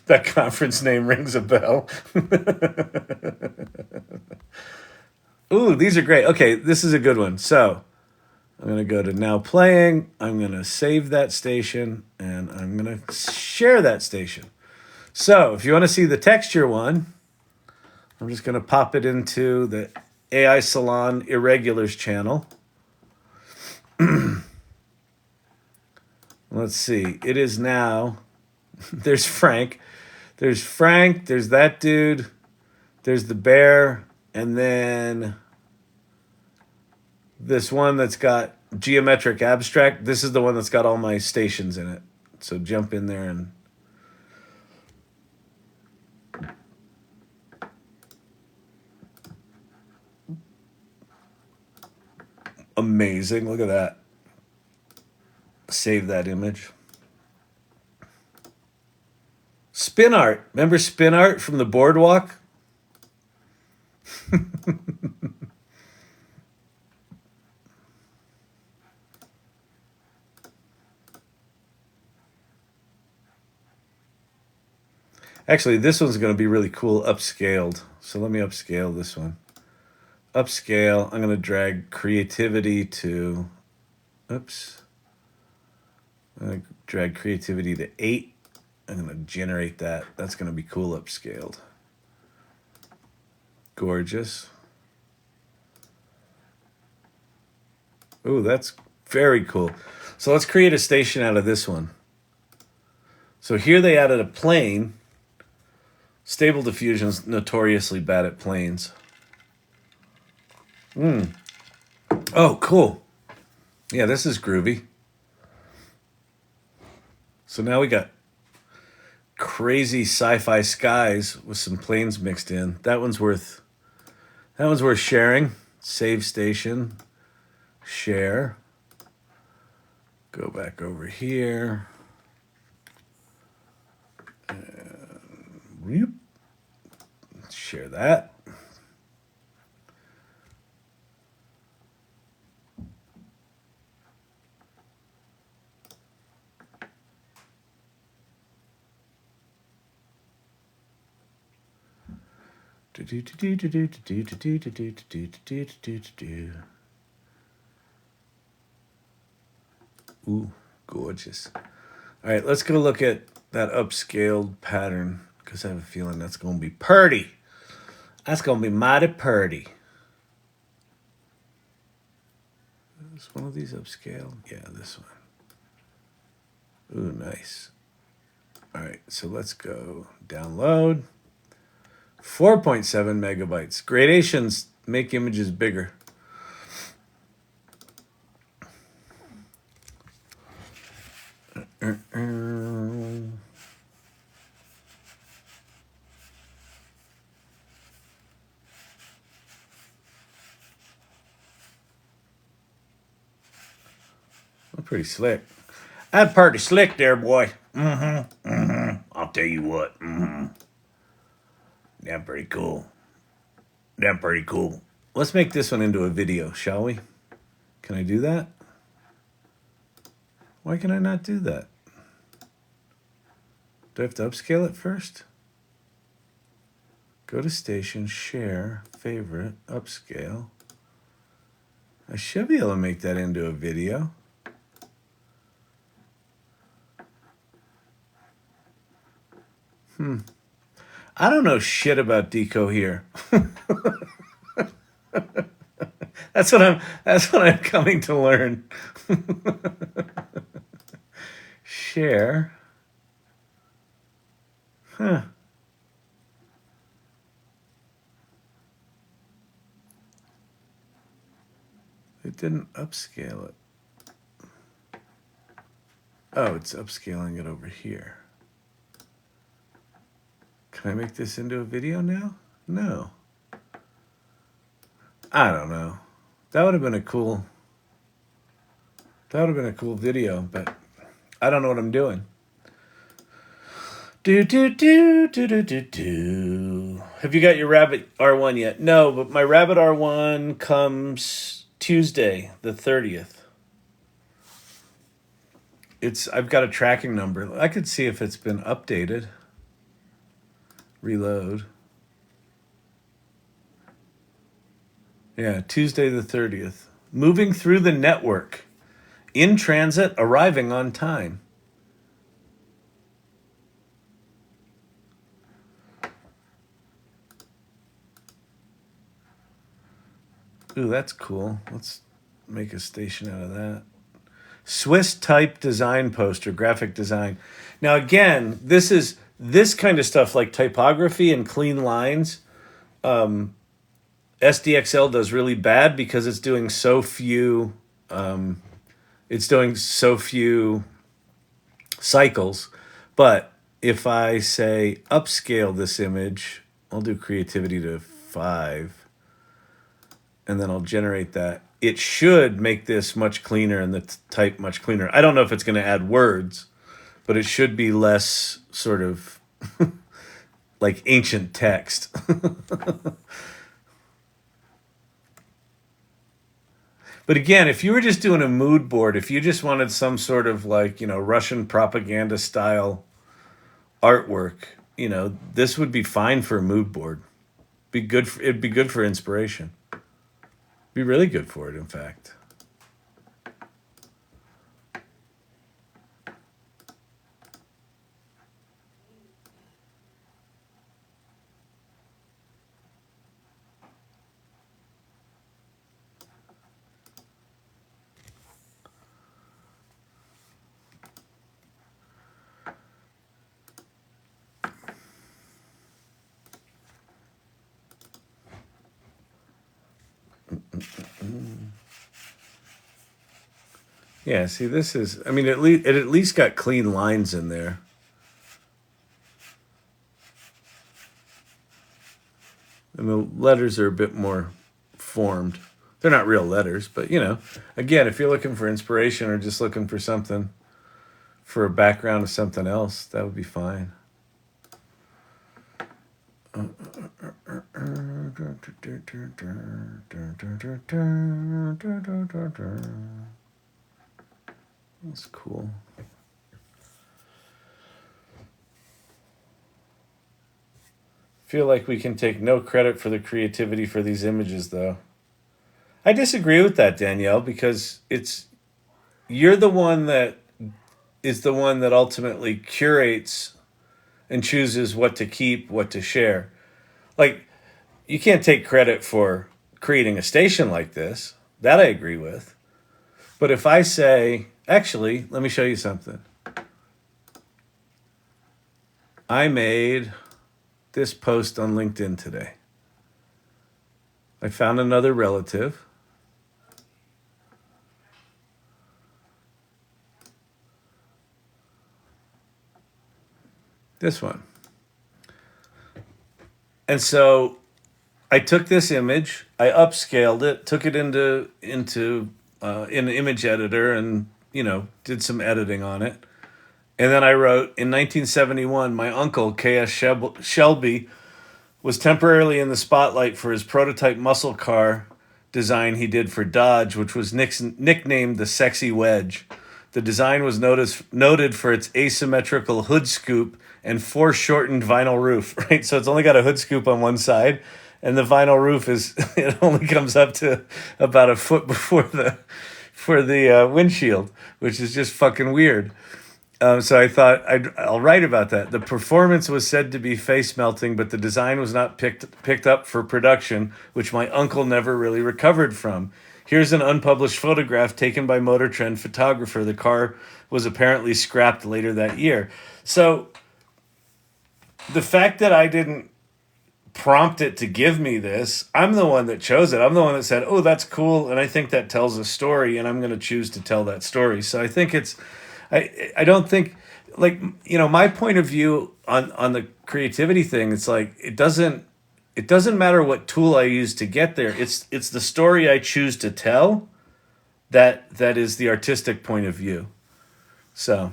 That conference name rings a bell. Ooh, these are great. Okay, this is a good one. So I'm going to go to now playing. I'm going to save that station, and I'm going to share that station. So if you want to see the texture one, I'm just going to pop it into the AI Salon Irregulars channel. Let's see. It is now... There's Frank. There's that dude. There's the bear. And then this one that's got geometric abstract. This is the one that's got all my stations in it. So jump in there and... Amazing. Look at that. Save that image. Spin art. Remember spin art from the boardwalk? Actually, this one's going to be really cool upscaled. So let me upscale this one. Upscale. I'm going to drag creativity to... Oops. I'm going to drag creativity to 8. I'm going to generate that. That's going to be cool upscaled. Gorgeous. Ooh, that's very cool. So let's create a station out of this one. So here they added a plane. Stable Diffusion's notoriously bad at planes. Oh, cool. Yeah, this is groovy. So now we got crazy sci-fi skies with some planes mixed in. That one's worth sharing. Save station. Share. Go back over here. Share that. Ooh, gorgeous. All right, let's go look at that upscaled pattern because I have a feeling that's going to be purty. That's going to be mighty purty. Is one of these upscaled? Yeah, this one. Ooh, nice. All right, so let's go download. 4.7 megabytes. Gradations-Make Images Bigger. Pretty slick. That's pretty slick there, boy. I'll tell you what. That's pretty cool. That's pretty cool. Let's make this one into a video, shall we? Can I do that? Why can I not do that? Do I have to upscale it first? Go to station, share, favorite, upscale. I should be able to make that into a video. I don't know shit about Decohere. That's what I'm coming to learn. Share. Huh. It didn't upscale it. Oh, it's upscaling it over here. Can I make this into a video now? No. I don't know. That would have been a cool video, but I don't know what I'm doing. Have you got your Rabbit R1 yet? No, but my Rabbit R1 comes Tuesday, the 30th. I've got a tracking number. I could see if it's been updated. Reload. Yeah, Tuesday the 30th. Moving through the network. In transit, arriving on time. Ooh, that's cool. Let's make a station out of that. Swiss type design poster, graphic design. Now again, this kind of stuff like typography and clean lines. SDXL does really bad because it's doing so few. It's doing so few cycles. But if I say upscale this image, I'll do creativity to 5, and then I'll generate that. It should make this much cleaner and the type much cleaner. I don't know if it's going to add words, but it should be less sort of like ancient text. But again, if you were just doing a mood board, if you just wanted some sort of like, Russian propaganda style artwork, this would be fine for a mood board. It'd be good for inspiration. Be really good for it, in fact. Yeah, see, this is, it at least got clean lines in there. And the letters are a bit more formed. They're not real letters, but, again, if you're looking for inspiration or just looking for something, for a background of something else, that would be fine. That's cool. Feel like we can take no credit for the creativity for these images, though. I disagree with that, Danielle, because you're the one that is the one that ultimately curates and chooses what to keep, what to share. Like, you can't take credit for creating a station like this. That I agree with. But if I say, actually, let me show you something. I made this post on LinkedIn today. I found another relative. This one. And so I took this image, I upscaled it, took it into an image editor, and did some editing on it. And then I wrote, in 1971, my uncle, K.S. Shelby, was temporarily in the spotlight for his prototype muscle car design he did for Dodge, which was nicknamed the Sexy Wedge. The design was noted for its asymmetrical hood scoop and foreshortened vinyl roof, right? So it's only got a hood scoop on one side, and the vinyl roof it only comes up to about a foot before the windshield, which is just fucking weird. So I thought I'll write about that. The performance was said to be face melting, but the design was not picked up for production, which my uncle never really recovered from. Here's an unpublished photograph taken by Motor Trend photographer. The car was apparently scrapped later that year. So the fact that I didn't prompt it to give me this, I'm the one that chose it. I'm the one that said, oh, that's cool, and I think that tells a story, and I'm going to choose to tell that story. So I think I don't think, like, my point of view on the creativity thing, it's like it doesn't matter what tool I use to get there. It's the story I choose to tell that is the artistic point of view. So,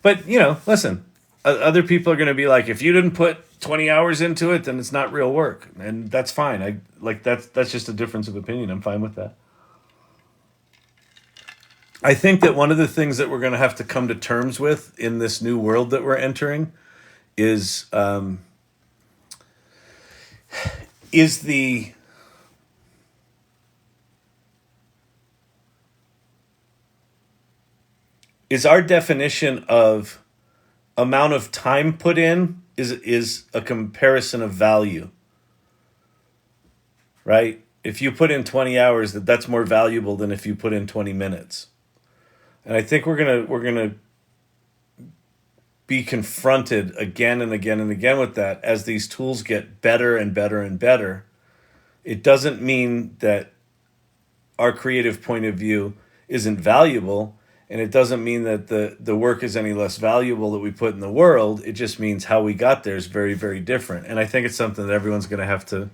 but listen, other people are going to be like, if you didn't put 20 hours into it, then it's not real work, and that's fine. That's just a difference of opinion. I'm fine with that. I think that one of the things that we're going to have to come to terms with in this new world that we're entering is our definition of amount of time put in is a comparison of value, right? If you put in 20 hours, that's more valuable than if you put in 20 minutes. And I think we're gonna be confronted again and again and again with that as these tools get better and better and better. It doesn't mean that our creative point of view isn't valuable, and it doesn't mean that the work is any less valuable that we put in the world. It just means how we got there is very, very different. And I think it's something that everyone's going to have to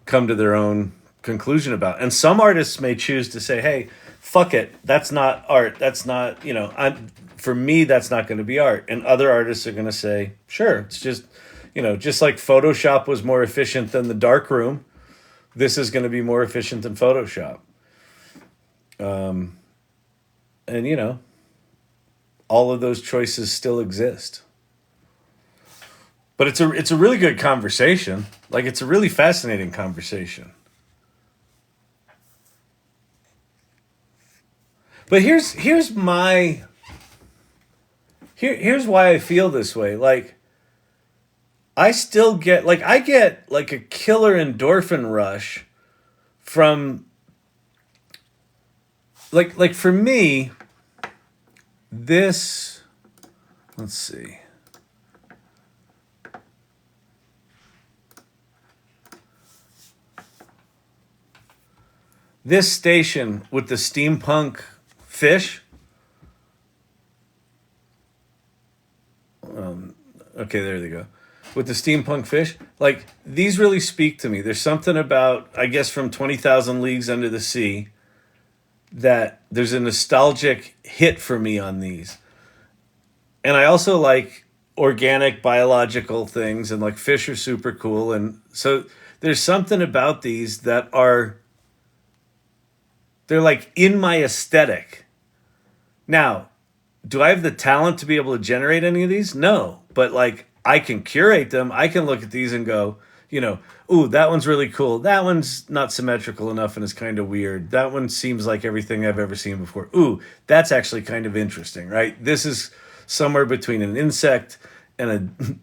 come to their own conclusion about. And some artists may choose to say, hey, fuck it, that's not art. That's not, for me, that's not going to be art. And other artists are going to say, sure, it's just, just like Photoshop was more efficient than the darkroom, this is going to be more efficient than Photoshop. And, all of those choices still exist. But it's a really good conversation. Like, it's a really fascinating conversation. But here's why I feel this way. Like, I still get I get a killer endorphin rush from like for me, this, let's see. This station with the Steampunk-Fish. Okay, there they go. With the Steampunk-Fish, like, these really speak to me. There's something about, I guess, from 20,000 Leagues Under the Sea, that there's a nostalgic hit for me on these. And I also like organic biological things, and like fish are super cool. And so there's something about these that are, they're like in my aesthetic. Now, do I have the talent to be able to generate any of these? No, but like I can curate them. I can look at these and go, ooh, that one's really cool. That one's not symmetrical enough and is kind of weird. That one seems like everything I've ever seen before. Ooh, that's actually kind of interesting, right? This is somewhere between an insect and a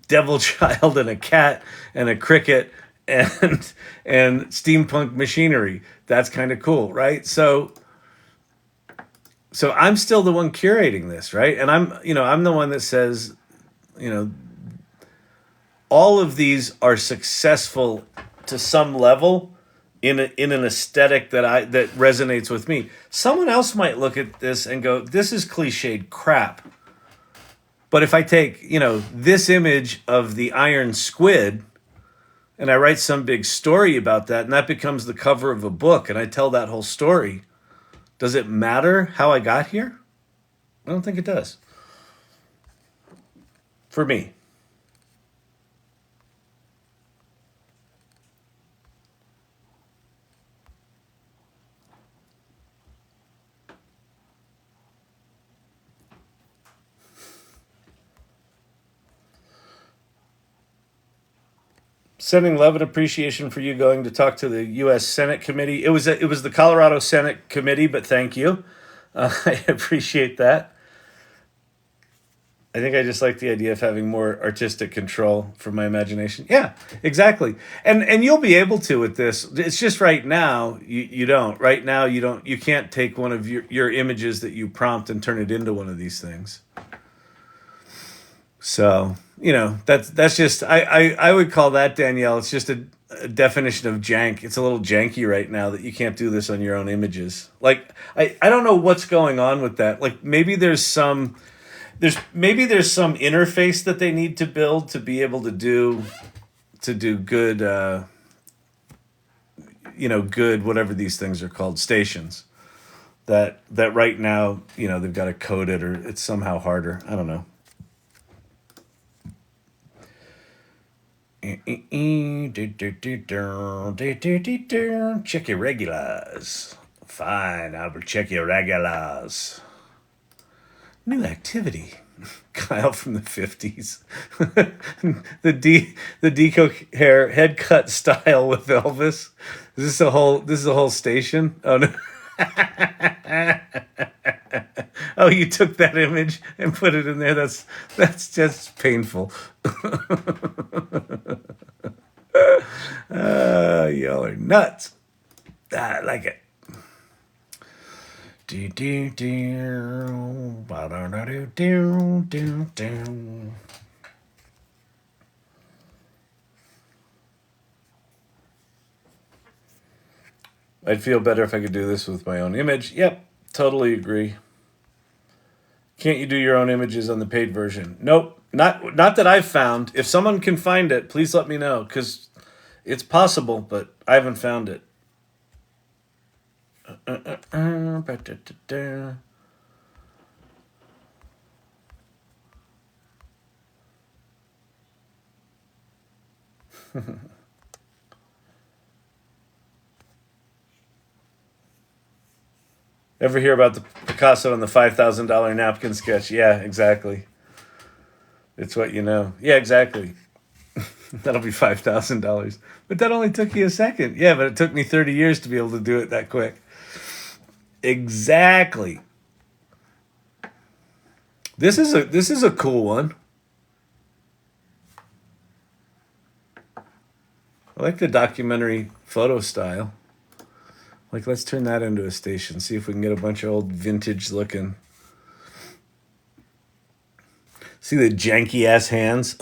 devil child and a cat and a cricket and steampunk machinery. That's kind of cool, right? So I'm still the one curating this, right? And I'm the one that says, all of these are successful to some level in an aesthetic that resonates with me. Someone else might look at this and go, this is cliched crap. But if I take, this image of the iron squid and I write some big story about that, and that becomes the cover of a book, and I tell that whole story, does it matter how I got here? I don't think it does. For me. Sending love and appreciation for you going to talk to the U.S. Senate committee. It was the Colorado Senate committee, but thank you. I appreciate that. I think I just like the idea of having more artistic control for my imagination. Yeah, exactly. And you'll be able to with this. It's just right now you don't. Right now you can't take one of your images that you prompt and turn it into one of these things. So, that's just, I would call that, Danielle, it's just a definition of jank. It's a little janky right now that you can't do this on your own images. Like, I don't know what's going on with that. Like, maybe there's some interface that they need to build to be able to do good, good, whatever these things are called, stations. That right now, they've got to code it, or it's somehow harder. I don't know. Check your regulars. Fine, I will check your regulars. New activity. Kyle from the 50s. the Decohere head cut style with Elvis. Is this a whole station? Oh no. Oh, you took that image and put it in there. That's just painful. Y'all are nuts. I like it. I'd feel better if I could do this with my own image. Yep, totally agree. Can't you do your own images on the paid version? Nope, not that I've found. If someone can find it, please let me know, because it's possible, but I haven't found it. Ever hear about the Picasso and the $5,000 napkin sketch? Yeah, exactly. It's what you know. Yeah, exactly. That'll be $5,000. But that only took you a second. Yeah, but it took me 30 years to be able to do it that quick. Exactly. This is a cool one. I like the documentary photo style. Like, let's turn that into a station. See if we can get a bunch of old vintage looking. See the janky ass hands?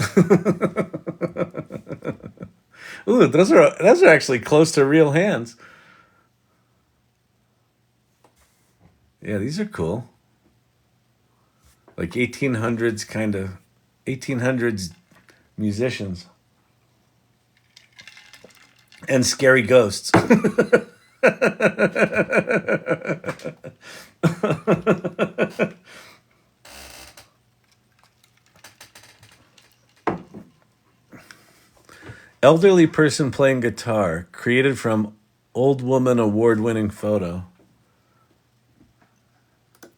Ooh, those are actually close to real hands. Yeah, these are cool. Like 1800s kind of 1800s musicians. And scary ghosts. Elderly person playing guitar, created from old woman award-winning photo.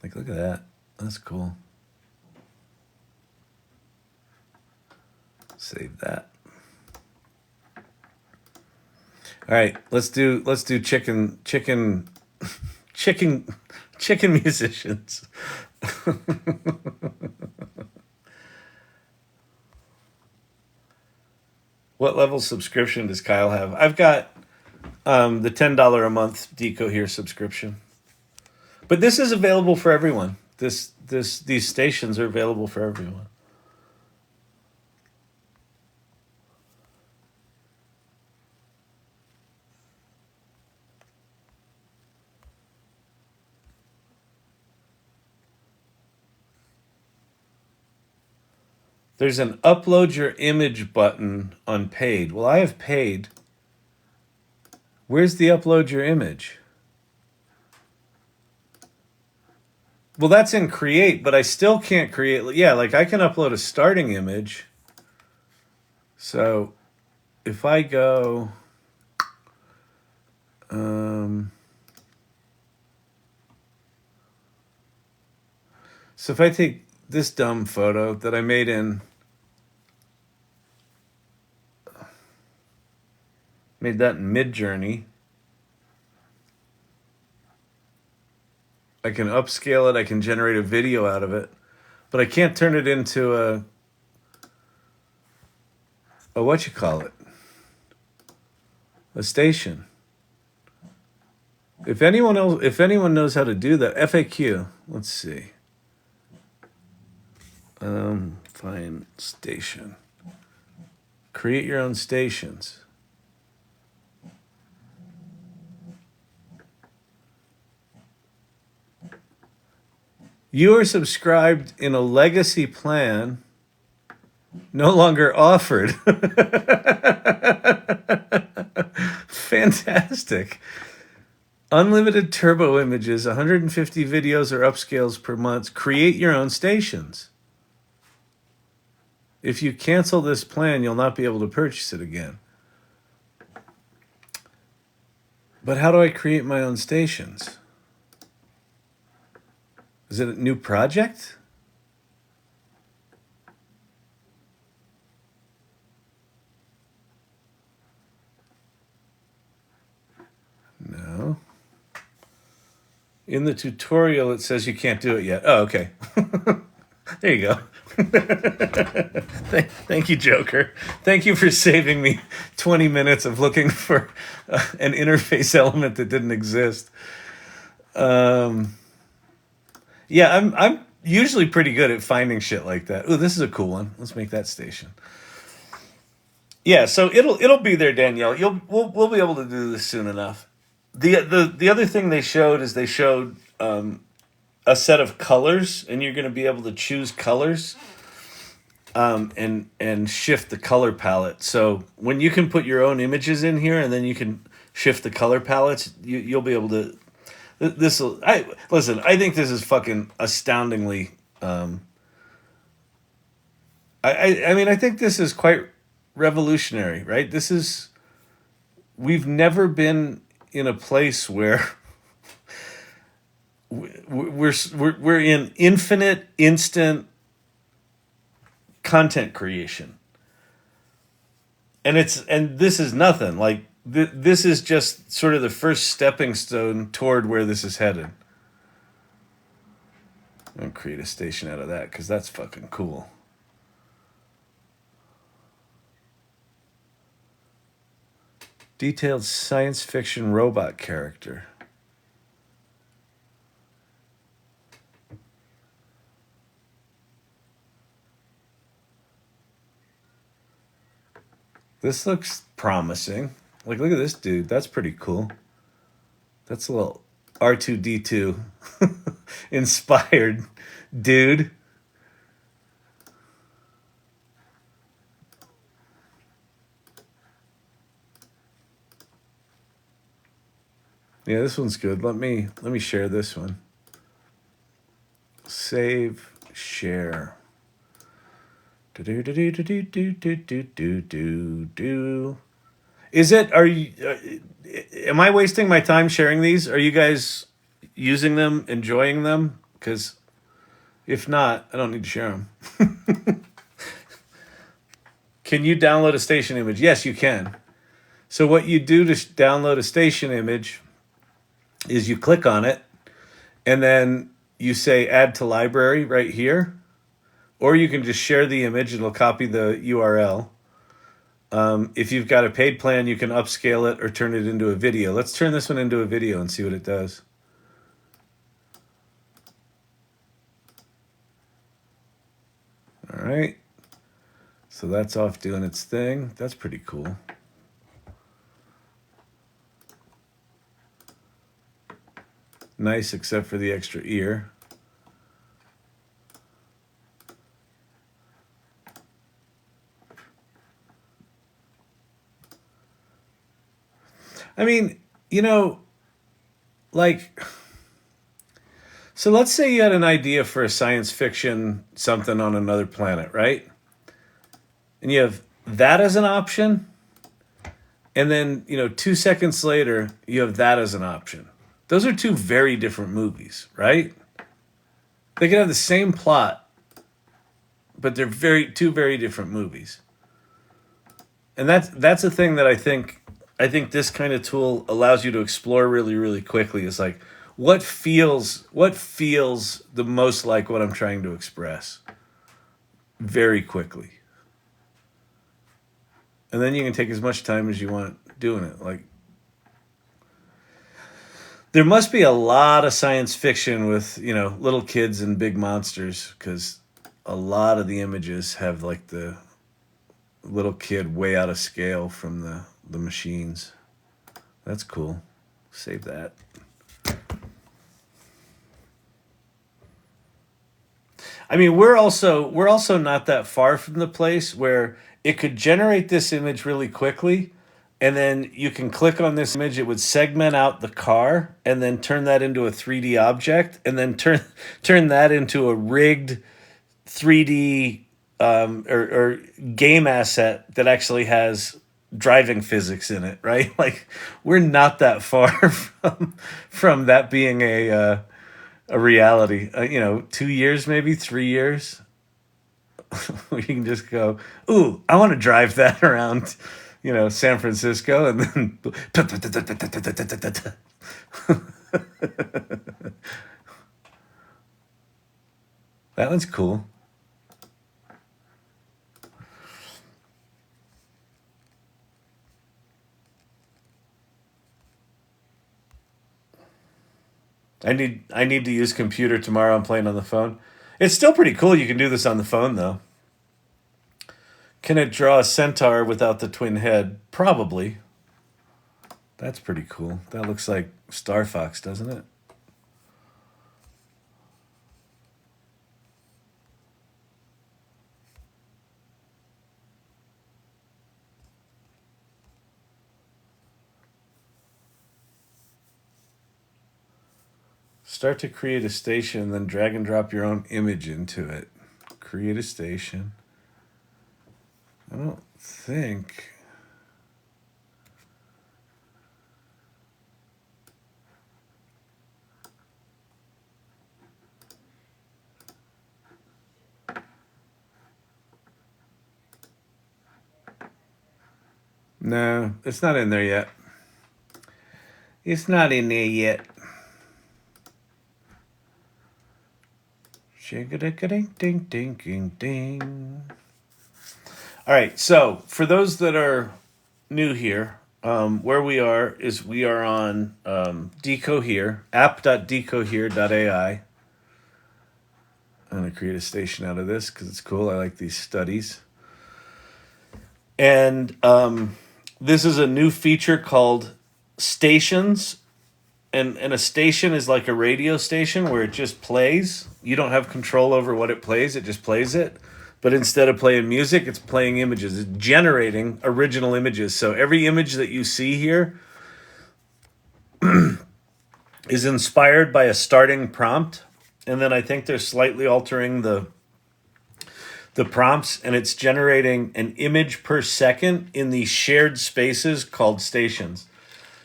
Like, look at that. That's cool. Save that. All right, let's do chicken musicians. What level subscription does Kyle have? I've got the $10 a month Decohere subscription. But this is available for everyone. These stations are available for everyone. There's an upload your image button on paid. Well, I have paid. Where's the upload your image? Well, that's in create, but I still can't create. Yeah, like I can upload a starting image. So if I go, so if I take this dumb photo that I made that in Midjourney, I can upscale it, I can generate a video out of it, but I can't turn it into a a station. If anyone knows how to do that, FAQ, let's see. Find station. Create your own stations. You are subscribed in a legacy plan no longer offered. Fantastic. Unlimited turbo images, 150 videos or upscales per month. Create your own stations. If you cancel this plan, you'll not be able to purchase it again. But how do I create my own stations? Is it a new project? No. In the tutorial, it says you can't do it yet. Oh, okay. There you go. Thank you, Joker. Thank you for saving me 20 minutes of looking for an interface element that didn't exist. Yeah, I'm usually pretty good at finding shit like that. Oh, this is a cool one. Let's make that station. Yeah, so it'll be there, Danielle. We'll be able to do this soon enough. The other thing they showed is a set of colors, and you're going to be able to choose colors and shift the color palette. So when you can put your own images in here, and then you can shift the color palettes, you'll be able to. Listen. I think this is fucking astoundingly. I mean, I think this is quite revolutionary, right? We've never been in a place where we're in infinite, instant content creation, and this is nothing. Like this is just sort of the first stepping stone toward where this is headed. I'm gonna create a station out of that because that's fucking cool. Detailed science fiction robot character. This looks promising. Like, look at this dude. That's pretty cool. That's a little R2-D2 inspired dude. Yeah, this one's good. Let me share this one. Save, share. Is it? Are you? Am I wasting my time sharing these? Are you guys using them, enjoying them? Because if not, I don't need to share them. Can you download a station image? Yes, you can. So what you do to download a station image is you click on it, and then you say add to library right here, or you can just share the image. It'll copy the URL. If you've got a paid plan, you can upscale it or turn it into a video. Let's turn this one into a video and see what it does. All right. So that's off doing its thing. That's pretty cool. Nice, except for the extra ear. I mean, you know, like, so let's say you had an idea for a science fiction something on another planet, right? And you have that as an option. And then, 2 seconds later, you have that as an option. Those are two very different movies, right? They can have the same plot, but they're two very different movies. And that's a thing that I think this kind of tool allows you to explore really, really quickly. Is like, what feels the most like what I'm trying to express very quickly. And then you can take as much time as you want doing it. Like, there must be a lot of science fiction with, little kids and big monsters, because a lot of the images have like the little kid way out of scale from the machines. That's cool. Save that. I mean, we're also not that far from the place where it could generate this image really quickly, and then you can click on this image, it would segment out the car and then turn that into a 3D object, and then turn that into a rigged 3D or game asset that actually has driving physics in it, right? Like, we're not that far from that being a reality. 2 years, maybe 3 years. You can just go, ooh, I want to drive that around, San Francisco, and then that one's cool. I need to use computer tomorrow. I'm playing on the phone. It's still pretty cool. You can do this on the phone, though. Can it draw a centaur without the twin head? Probably. That's pretty cool. That looks like Star Fox, doesn't it? Start to create a station, then drag and drop your own image into it. Create a station. I don't think... No, it's not in there yet. It's not in there yet. Ding, ding, ding, ding. All right, so for those that are new here, where we are on Decohere, app.decohere.ai. I'm going to create a station out of this because it's cool. I like these studies. And this is a new feature called stations. And a station is like a radio station where it just plays. You don't have control over what it plays. It just plays it. But instead of playing music, it's playing images. It's generating original images. So every image that you see here is inspired by a starting prompt. And then I think they're slightly altering the the prompts, and it's generating an image per second in these shared spaces called stations.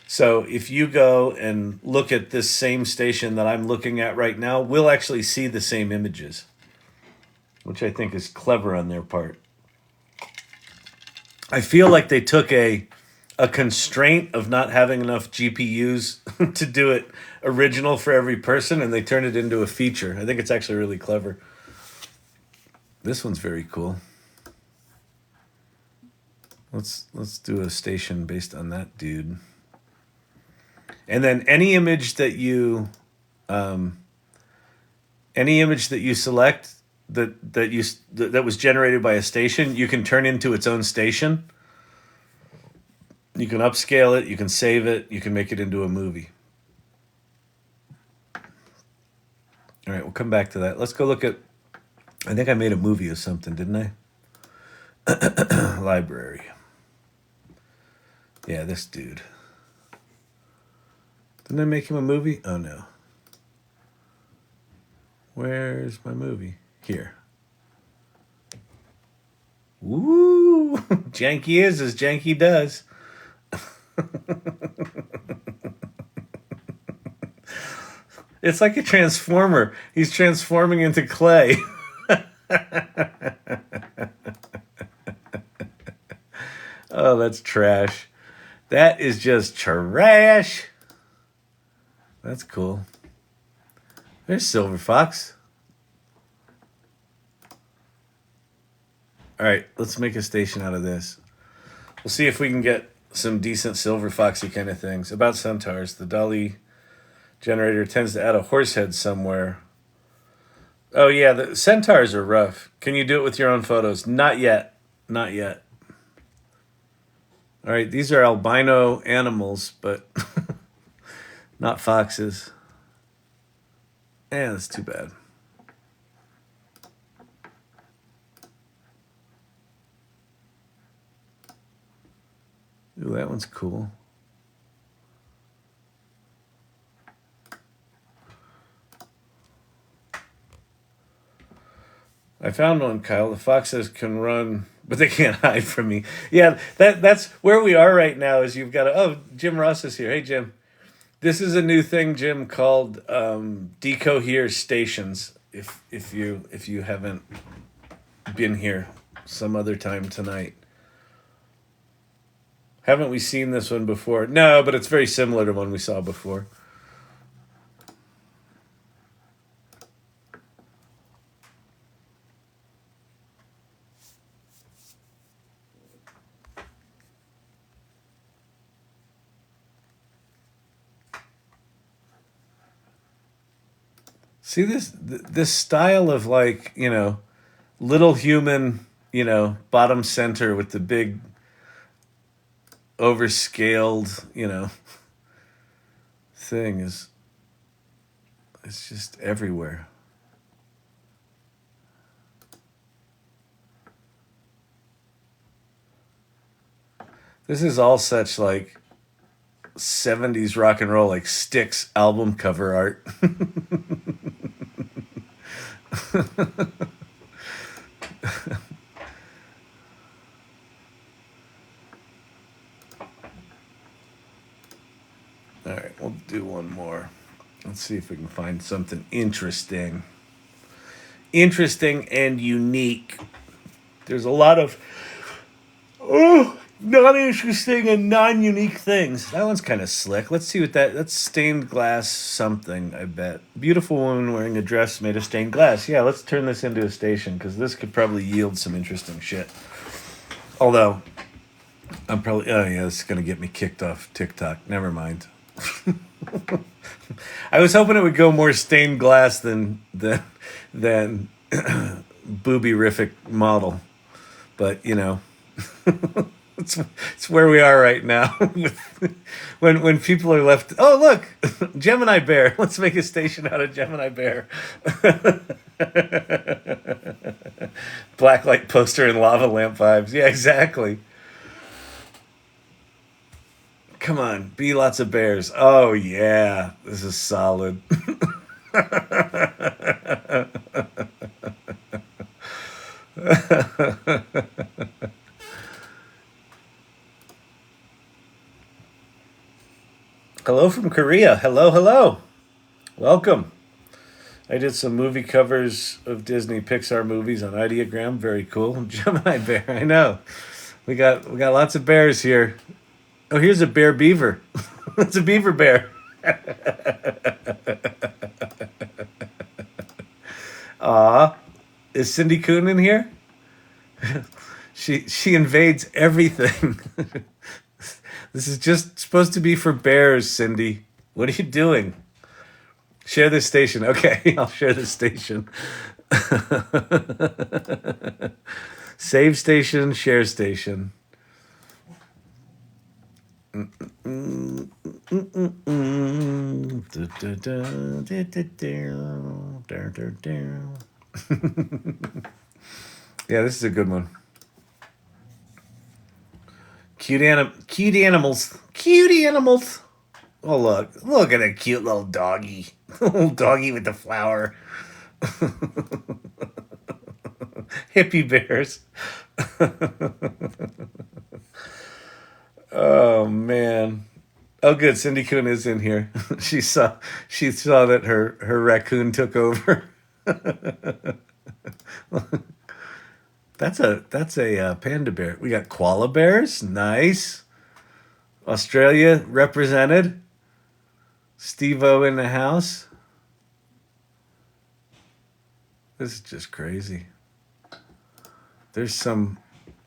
So if you go and look at this same station that I'm looking at right now, we'll actually see the same images, which I think is clever on their part. I feel like they took a constraint of not having enough GPUs to do it original for every person, and they turned it into a feature. I think it's actually really clever. This one's very cool. Let's do a station based on that dude. And then any image that you select that was generated by a station, you can turn into its own station. You can upscale it, you can save it, you can make it into a movie. All right, we'll come back to that. Let's go look at, I think I made a movie of something, didn't I? Library. Yeah, this dude. Didn't I make him a movie? Oh, no. Where's my movie? Here. Woo! Janky is as janky does. It's like a transformer. He's transforming into clay. Oh, that's trash. That is just trash. That's cool. There's Silver Fox. All right, let's make a station out of this. We'll see if we can get some decent Silver Foxy kind of things. About centaurs, the Dolly generator tends to add a horse head somewhere. Oh, yeah, the centaurs are rough. Can you do it with your own photos? Not yet. Not yet. All right, these are albino animals, but not foxes. Yeah, that's too bad. Ooh, that one's cool. I found one, Kyle. The foxes can run, but they can't hide from me. Yeah, that's where we are right now. Is you've got to. Oh, Jim Ross is here. Hey, Jim. This is a new thing, Jim, called Decohere stations. If you haven't been here some other time tonight, haven't we seen this one before? No, but it's very similar to one we saw before. See this style of, like, little human, bottom center with the big overscaled, thing it's just everywhere. This is all such like 70s rock and roll, like Styx album cover art. All right, we'll do one more. Let's see if we can find something interesting. Interesting and unique. There's a lot of non-interesting and non-unique things. That one's kind of slick. Let's see what that's stained glass something, I bet. Beautiful woman wearing a dress made of stained glass. Yeah, let's turn this into a station, because this could probably yield some interesting shit. Although, I'm probably... Oh, yeah, this is going to get me kicked off TikTok. Never mind. I was hoping it would go more stained glass than booby-rific model. But, it's where we are right now. when people are left... Oh, look! Gemini Bear. Let's make a station out of Gemini Bear. Blacklight poster and lava lamp vibes. Yeah, exactly. Come on, be lots of bears. Oh, yeah. This is solid. Hello from Korea. Hello, hello. Welcome. I did some movie covers of Disney Pixar movies on Ideogram. Very cool. Gemini Bear. I know. We got lots of bears here. Oh, here's a bear beaver. It's a beaver bear. Aw. Is Cindy Coon in here? She invades everything. This is just supposed to be for bears, Cindy. What are you doing? Share this station. Okay, I'll share this station. Save station, share station. Yeah, this is a good one. Cute animals. Cute animals. Oh, look at a cute little doggy. Little doggy with the flower. Hippie bears. Oh, man. Oh, good. Cindy Coon is in here. She saw that her raccoon took over. That's a panda bear. We got koala bears. Nice. Australia represented. Steve-O in the house. This is just crazy. There's some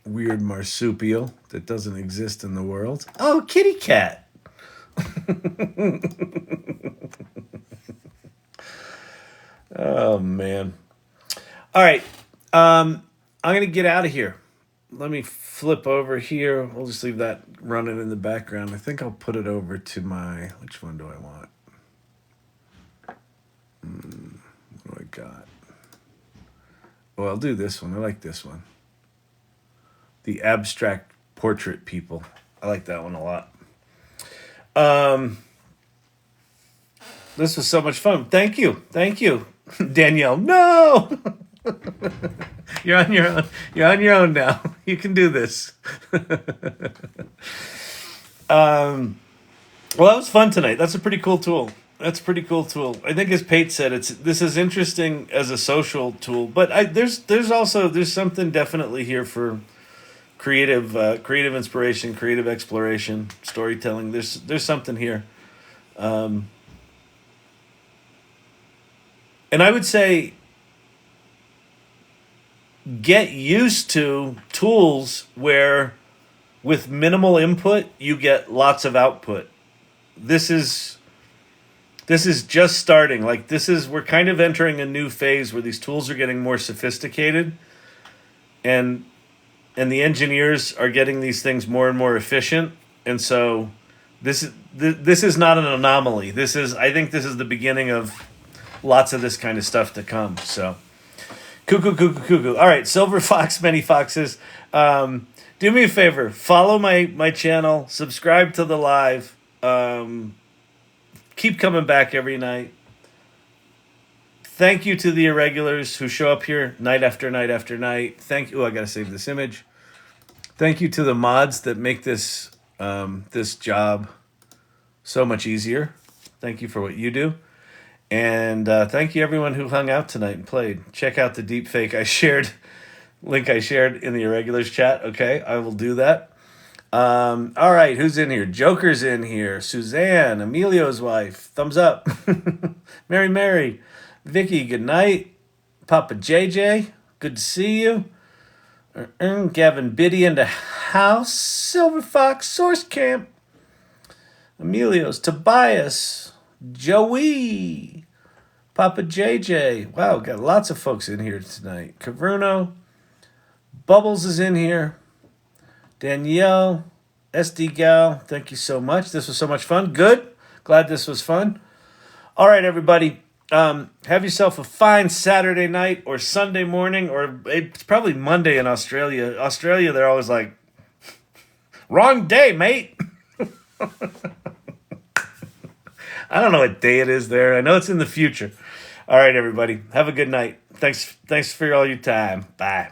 weird marsupial that doesn't exist in the world. Oh, kitty cat. Oh, man. All right. I'm going to get out of here. Let me flip over here. We'll just leave that running in the background. I think I'll put it over to my... Which one do I want? What do I got? Well, I'll do this one. I like this one. The abstract portrait people. I like that one a lot. This was so much fun. Thank you. Danielle. No! You're on your own. You're on your own now. You can do this. Well, that was fun tonight. That's a pretty cool tool. I think, as Pate said, this is interesting as a social tool, but there's something definitely here for creative inspiration, creative exploration, storytelling. There's something here, and I would say, get used to tools where with minimal input you get lots of output. This is just starting. We're kind of entering a new phase where these tools are getting more sophisticated, and the engineers are getting these things more and more efficient. And so this is not an anomaly. I think this is the beginning of lots of this kind of stuff to come. So cuckoo. All right, Silver Fox, Many Foxes. Do me a favor, follow my channel, subscribe to the live. Keep coming back every night. Thank you to the irregulars who show up here night after night after night. Thank you. Oh, I gotta save this image. Thank you to the mods that make this job so much easier. Thank you for what you do. And thank you everyone who hung out tonight and played. Check out the deepfake link I shared in the irregulars chat. Okay, I will do that. All right, who's in here? Joker's in here. Suzanne, Emilio's wife. Thumbs up. Mary. Vicky, good night. Papa JJ, good to see you. Gavin Biddy in the house. Silver Fox, Source Camp. Emilio's, Tobias, Joey, Papa JJ. Wow, got lots of folks in here tonight. Cavruno, Bubbles is in here. Danielle, SD Gal, thank you so much. This was so much fun. Good. Glad this was fun. All right, everybody. Have yourself a fine Saturday night or Sunday morning, or it's probably Monday in Australia. Australia, they're always like, wrong day, mate. I don't know what day it is there. I know it's in the future. All right, everybody. Have a good night. Thanks for all your time. Bye.